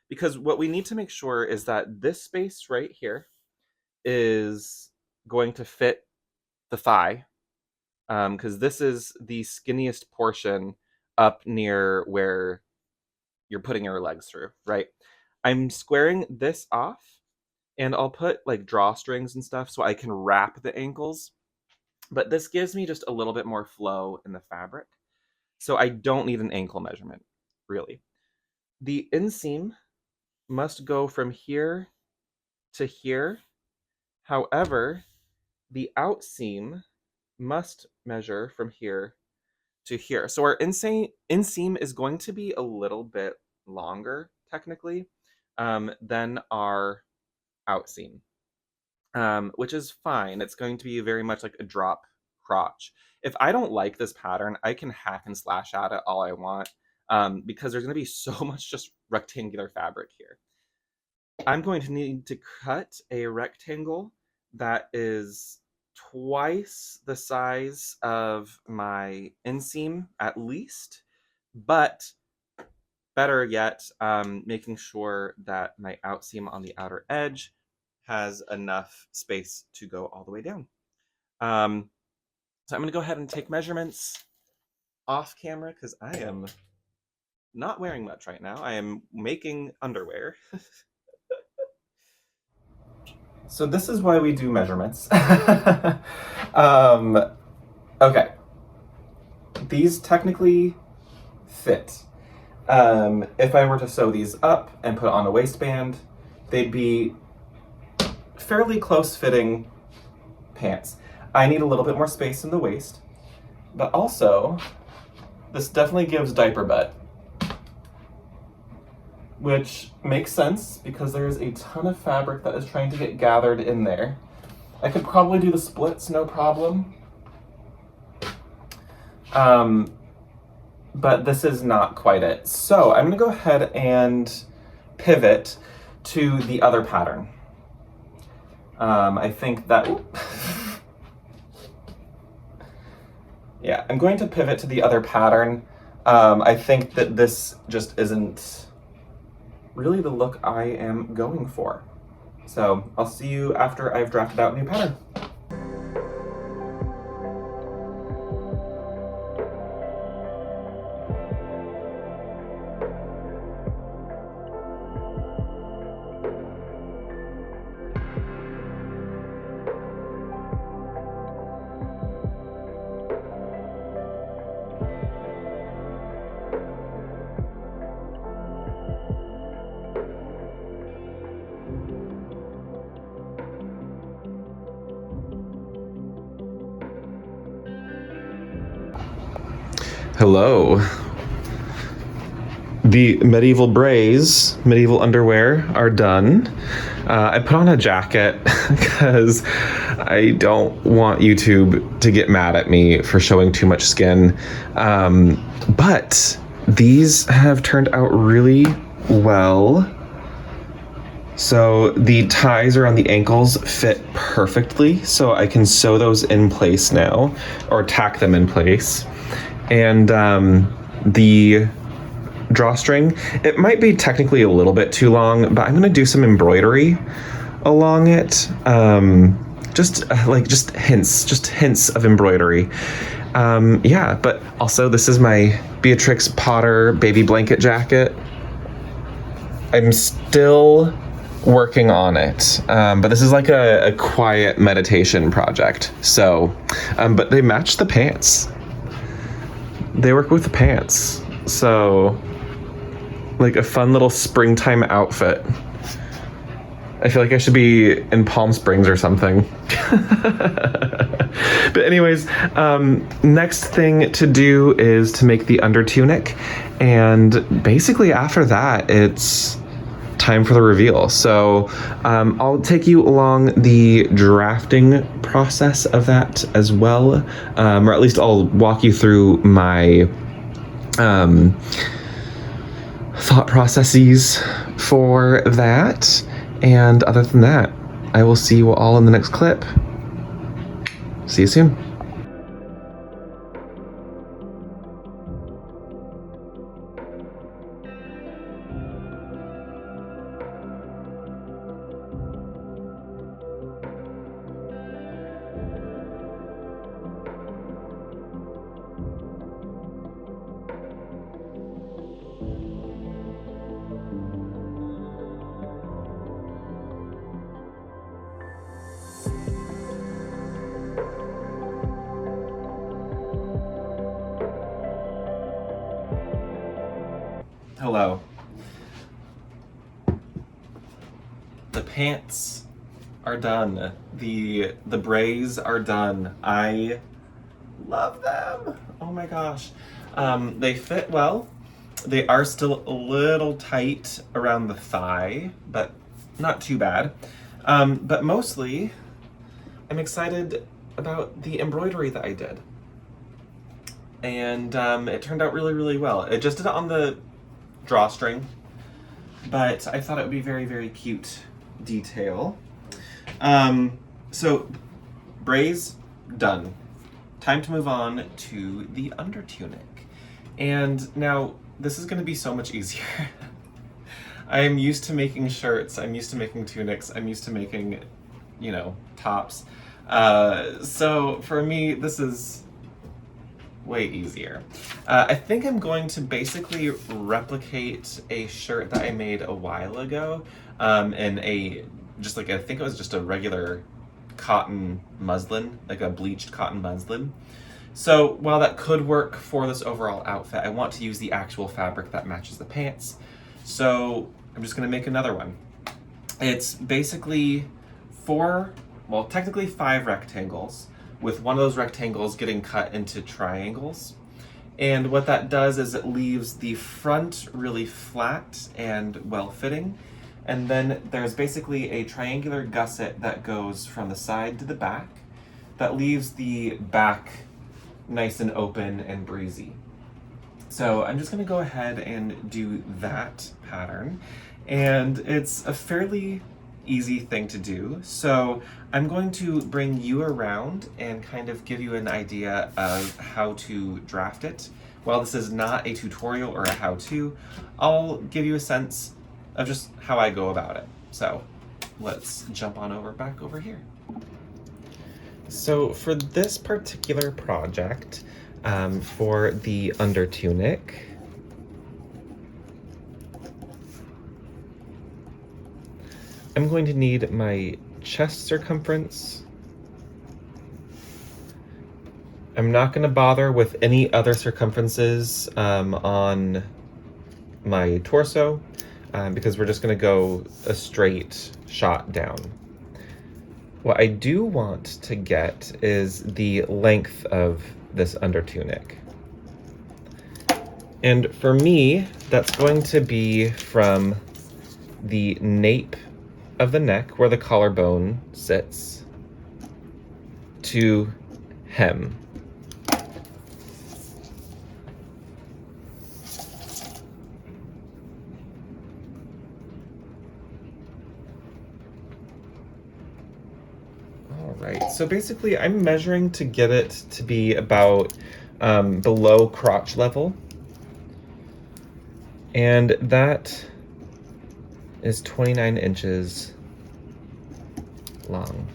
Because what we need to make sure is that this space right here is going to fit the thigh, because this is the skinniest portion up near where you're putting your legs through, right? I'm squaring this off, and I'll put like drawstrings and stuff so I can wrap the ankles, but this gives me just a little bit more flow in the fabric. So I don't need an ankle measurement, really. The inseam must go from here to here. However, the outseam must measure from here to here. So our inseam is going to be a little bit longer, technically, than our outseam, which is fine. It's going to be very much like a drop crotch. If I don't like this pattern, I can hack and slash at it all I want, because there's going to be so much just rectangular fabric here. I'm going to need to cut a rectangle that is twice the size of my inseam at least, but better yet, making sure that my outseam on the outer edge has enough space to go all the way down. So I'm going to go ahead and take measurements off camera because I am not wearing much right now. I am making underwear. So this is why we do measurements. Okay. These technically fit. If I were to sew these up and put on a waistband, they'd be fairly close fitting pants. I need a little bit more space in the waist, but also this definitely gives diaper butt, which makes sense because there's a ton of fabric that is trying to get gathered in there. I could probably do the splits, no problem. But this is not quite it. So I'm gonna go ahead and pivot to the other pattern. I think that, yeah, I'm going to pivot to the other pattern. I think that this just isn't really the look I am going for. So I'll see you after I've drafted out a new pattern. Hello. The medieval braies, medieval underwear are done. I put on a jacket because I don't want YouTube to get mad at me for showing too much skin. But these have turned out really well. So the ties around the ankles fit perfectly, so I can sew those in place now, or tack them in place. And the drawstring, it might be technically a little bit too long, but I'm gonna do some embroidery along it. Just hints of embroidery. Yeah, but also this is my Beatrix Potter baby blanket jacket. I'm still working on it, but this is like a quiet meditation project. So, but they match the pants. they work with the pants. So, like a fun little springtime outfit. I feel like I should be in Palm Springs or something. But anyways, next thing to do is to make the undertunic. And basically after that, it's time for the reveal. So I'll take you along the drafting process of that as well. Or at least I'll walk you through my thought processes for that. And other than that, I will see you all in the next clip. See you soon. Hello. The pants are done. The braids are done. I love them. Oh my gosh. They fit well. They are still a little tight around the thigh, but not too bad. But mostly, I'm excited about the embroidery that I did. And it turned out really, really well. I just did it on the drawstring, but I thought it would be very, very cute detail. So braids done. Time to move on to the undertunic. And now this is going to be so much easier. I am used to making shirts, I'm used to making tunics, I'm used to making, you know, tops. So for me, this is way easier. I think I'm going to basically replicate a shirt that I made a while ago in a, just like, I think it was just a regular cotton muslin, like a bleached cotton muslin. So while that could work for this overall outfit, I want to use the actual fabric that matches the pants. So I'm just gonna make another one. It's basically technically 5 rectangles, with one of those rectangles getting cut into triangles. And what that does is it leaves the front really flat and well-fitting. And then there's basically a triangular gusset that goes from the side to the back that leaves the back nice and open and breezy. So I'm just gonna go ahead and do that pattern. And it's a fairly easy thing to do. So I'm going to bring you around and kind of give you an idea of how to draft it. While this is not a tutorial or a how-to, I'll give you a sense of just how I go about it. So let's jump on back over here. So for this particular project, for the undertunic, I'm going to need my chest circumference. I'm not going to bother with any other circumferences on my torso because we're just going to go a straight shot down. What I do want to get is the length of this undertunic. And for me, that's going to be from the nape of the neck, where the collarbone sits, to hem. All right, so basically I'm measuring to get it to be about below crotch level. And that is 29 inches long.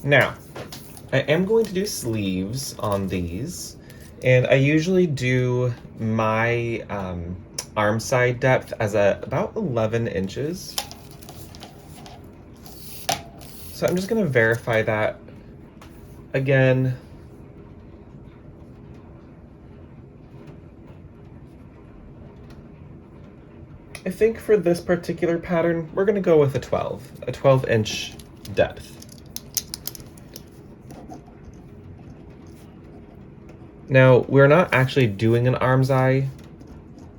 Now, I am going to do sleeves on these, and I usually do my arm side depth as about 11 inches. So I'm just gonna verify that Again, I think for this particular pattern, we're gonna go with a 12-inch depth. Now, we're not actually doing an arm's eye,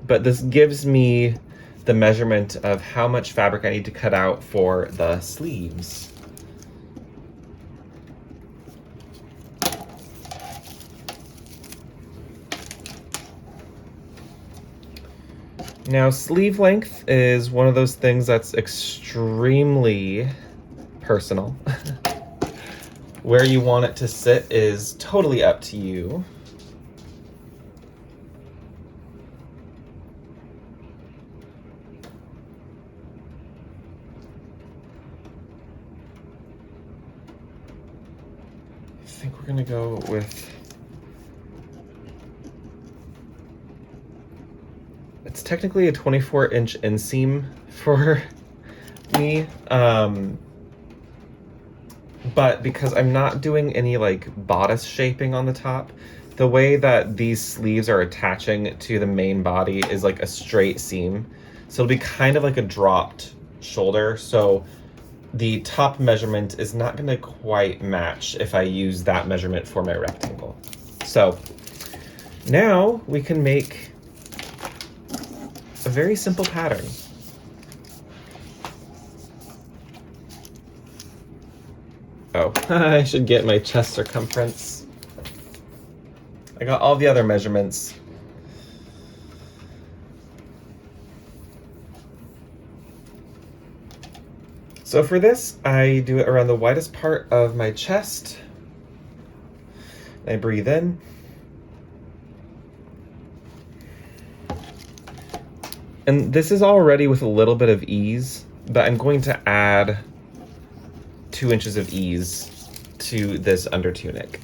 but this gives me the measurement of how much fabric I need to cut out for the sleeves. Now, sleeve length is one of those things that's extremely personal. Where you want it to sit is totally up to you. I think we're gonna go with, it's technically a 24-inch inseam for me, but because I'm not doing any like bodice shaping on the top, the way that these sleeves are attaching to the main body is like a straight seam. So it'll be kind of like a dropped shoulder. So the top measurement is not gonna quite match if I use that measurement for my rectangle. So now we can make a very simple pattern. Oh, I should get my chest circumference. I got all the other measurements. So for this, I do it around the widest part of my chest. I breathe in. And this is already with a little bit of ease, but I'm going to add 2 inches of ease to this undertunic.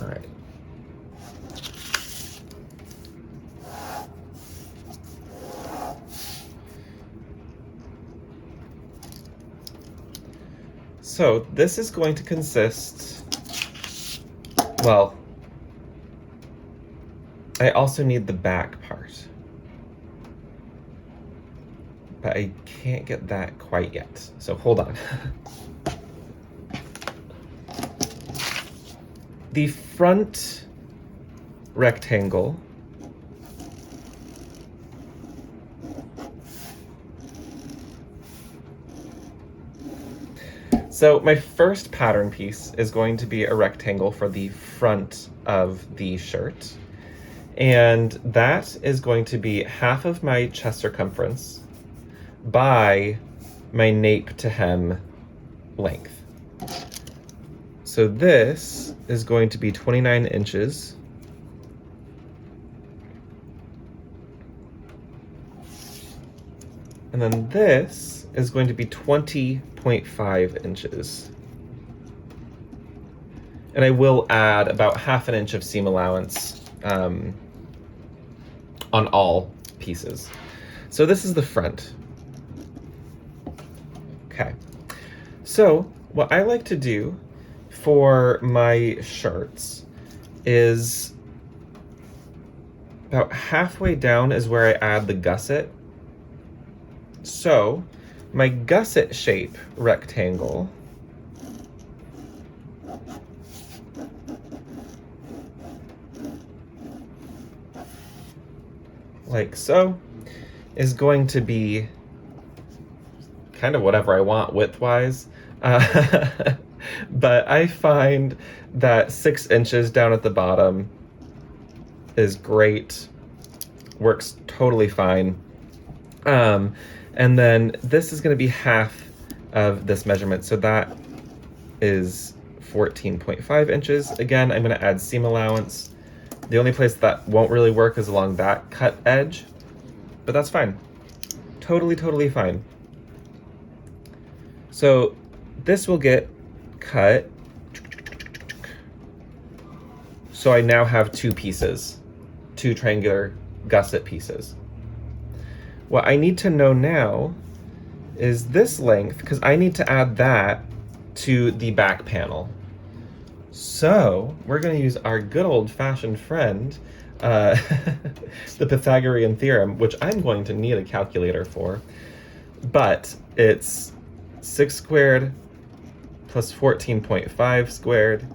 All right. So this is going to consist, well, I also need the back part, but I can't get that quite yet, so hold on. The front rectangle so my first pattern piece is going to be a rectangle for the front of the shirt. And that is going to be half of my chest circumference by my nape to hem length. So this is going to be 29 inches. And then this is going to be 20.5 inches. And I will add about ½ inch of seam allowance on all pieces. So this is the front. Okay. So what I like to do for my shirts is about halfway down is where I add the gusset. So my gusset shape rectangle like so is going to be kind of whatever I want width-wise. But I find that 6 inches down at the bottom is great, works totally fine. And then this is going to be half of this measurement, so that is 14.5 inches. Again, I'm going to add seam allowance. The only place that won't really work is along that cut edge, but that's fine. Totally fine. So this will get cut. So I now have 2 pieces, 2 triangular gusset pieces. What I need to know now is this length, because I need to add that to the back panel. So we're going to use our good old-fashioned friend, the Pythagorean theorem, which I'm going to need a calculator for, but it's 6 squared plus 14.5 squared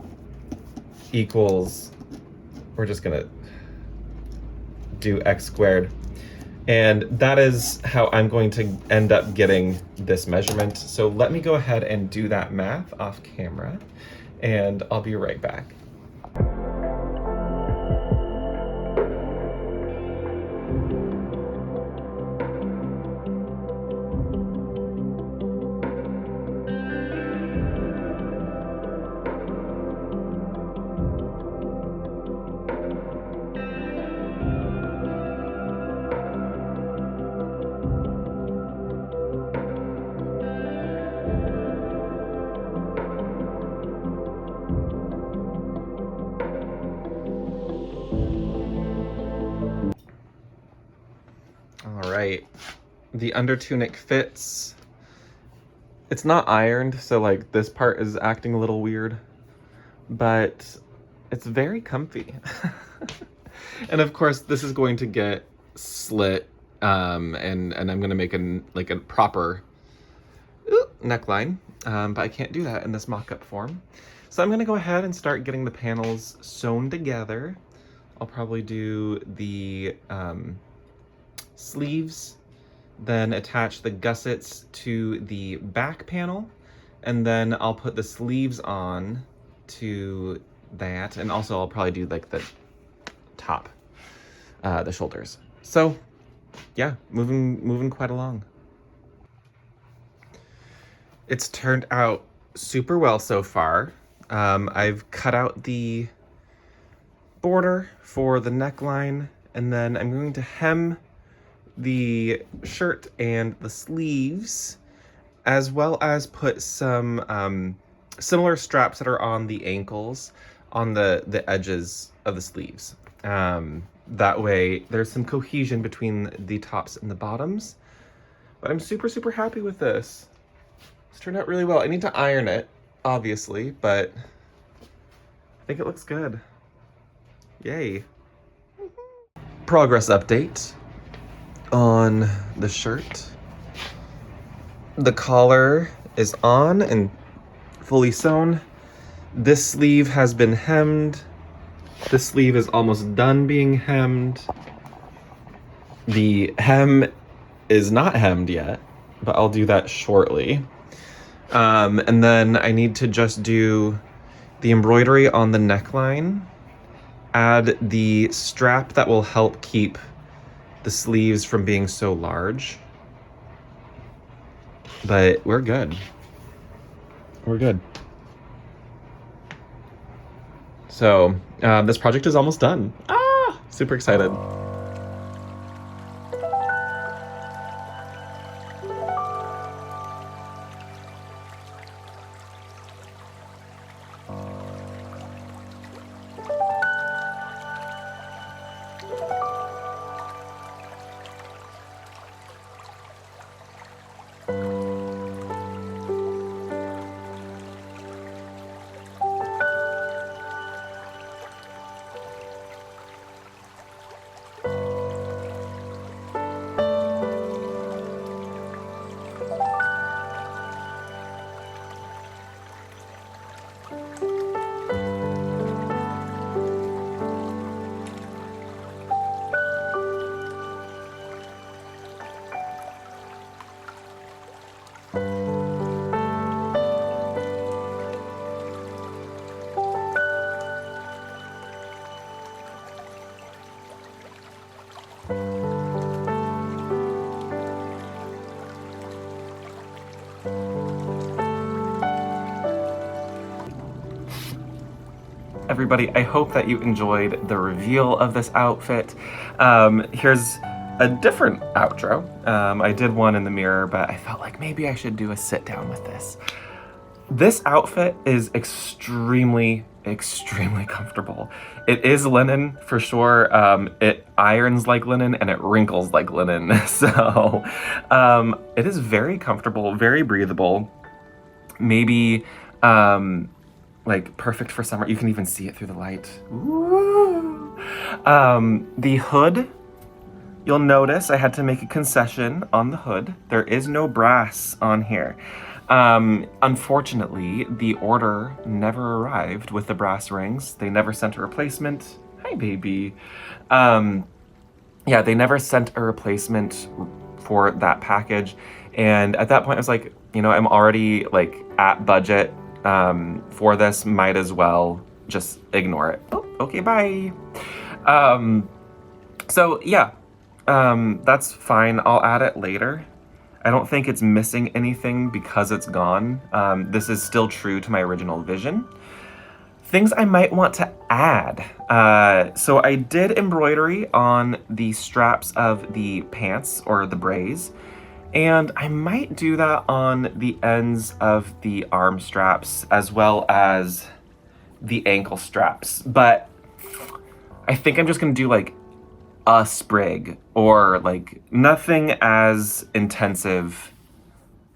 equals, we're just going to do x squared. And that is how I'm going to end up getting this measurement. So let me go ahead and do that math off camera, and I'll be right back. All right, the undertunic fits. It's not ironed, so like this part is acting a little weird, but it's very comfy. And of course this is going to get slit, and I'm gonna make a proper neckline, but I can't do that in this mock-up form. So I'm gonna go ahead and start getting the panels sewn together. I'll probably do the sleeves, then attach the gussets to the back panel, and then I'll put the sleeves on to that, and also I'll probably do like the top, the shoulders. So yeah, moving quite along. It's turned out super well so far. I've cut out the border for the neckline, and then I'm going to hem the shirt and the sleeves, as well as put some similar straps that are on the ankles on the edges of the sleeves. That way there's some cohesion between the tops and the bottoms. But I'm super happy with this. It's turned out really well. I need to iron it, obviously, but I think it looks good. Yay. Progress update on the shirt. The collar is on and fully sewn. This sleeve has been hemmed. This sleeve is almost done being hemmed. The hem is not hemmed yet, but I'll do that shortly. And then I need to just do the embroidery on the neckline, add the strap that will help keep the sleeves from being so large. But we're good. We're good. So this project is almost done. Super excited. Everybody, I hope that you enjoyed the reveal of this outfit. Here's a different outro. I did one in the mirror, but I felt like maybe I should do a sit down with this. This outfit is extremely extremely comfortable. It is linen for sure. It irons like linen and it wrinkles like linen. So it is very comfortable, very breathable. Maybe like perfect for summer. You can even see it through the light. Ooh. The hood, you'll notice I had to make a concession on the hood. There is no brass on here. Unfortunately, the order never arrived with the brass rings. They never sent a replacement. Hi, baby. Yeah, they never sent a replacement for that package. And at that point, I was like, you know, I'm already like at budget for this. Might as well just ignore it. Oh, okay, bye. So yeah, that's fine. I'll add it later. I don't think it's missing anything because it's gone. This is still true to my original vision. Things I might want to add. So I did embroidery on the straps of the pants or the braies, and I might do that on the ends of the arm straps as well as the ankle straps. But I think I'm just gonna do like a sprig or like nothing as intensive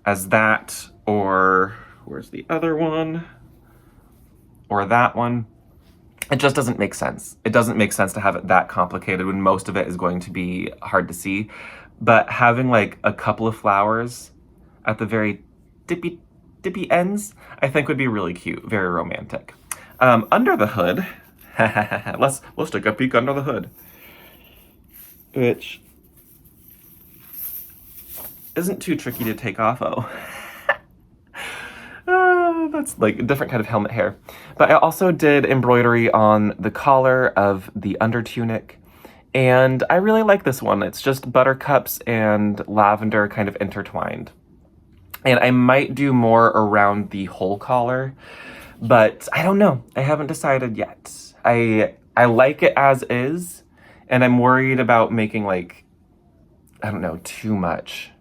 as that, or where's the other one? Or that one. It just doesn't make sense. It doesn't make sense to have it that complicated when most of it is going to be hard to see. But having like a couple of flowers at the very dippy ends, I think would be really cute, very romantic. Under the hood, let's take a peek under the hood, which isn't too tricky to take off. That's like a different kind of helmet hair. But I also did embroidery on the collar of the undertunic, and I really like this one. It's just buttercups and lavender kind of intertwined. And I might do more around the whole collar, but I don't know. I haven't decided yet. I like it as is, and I'm worried about making like, I don't know, too much.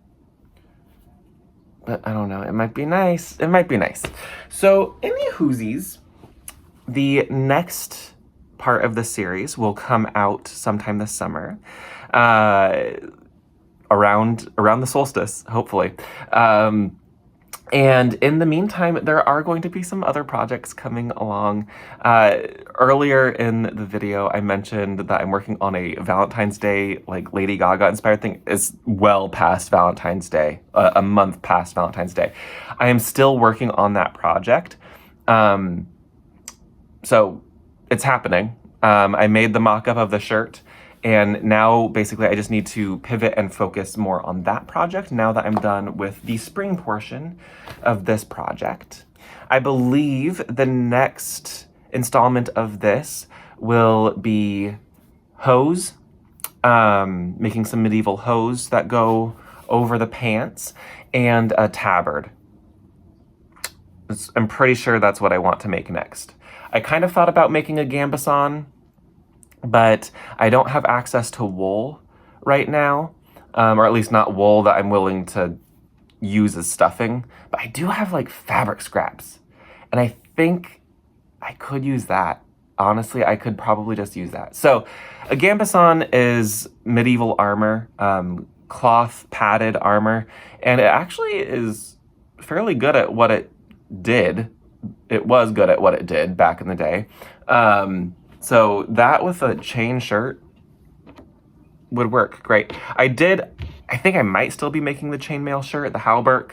But I don't know, it might be nice. It might be nice. So, any whoosies, the next part of the series will come out sometime this summer, around the solstice, hopefully. And in the meantime, there are going to be some other projects coming along. Earlier in the video, I mentioned that I'm working on a Valentine's Day, like Lady Gaga inspired thing. It's well past Valentine's Day, a month past Valentine's Day. I am still working on that project. So it's happening. I made the mock-up of the shirt, and now basically I just need to pivot and focus more on that project now that I'm done with the spring portion of this project. I believe the next installment of this will be hose, making some medieval hose that go over the pants, and a tabard. I'm pretty sure that's what I want to make next. I kind of thought about making a gambeson, but I don't have access to wool right now, or at least not wool that I'm willing to use as stuffing. But I do have like fabric scraps, and I think I could use that. Honestly, I could probably just use that. So a gambeson is medieval armor, cloth padded armor, and it actually is fairly good at what it did. It was good at what it did back in the day. So that with a chain shirt would work great. I think I might still be making the chainmail shirt, the hauberk,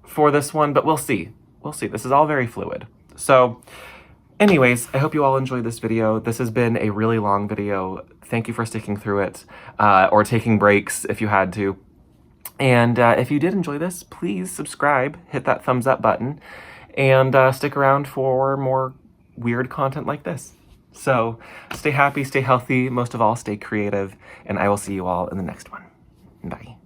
for this one, but we'll see. We'll see. This is all very fluid. So anyways, I hope you all enjoyed this video. This has been a really long video. Thank you for sticking through it, or taking breaks if you had to. And if you did enjoy this, please subscribe, hit that thumbs up button, and stick around for more weird content like this. So stay happy, stay healthy, most of all, stay creative, and I will see you all in the next one. Bye.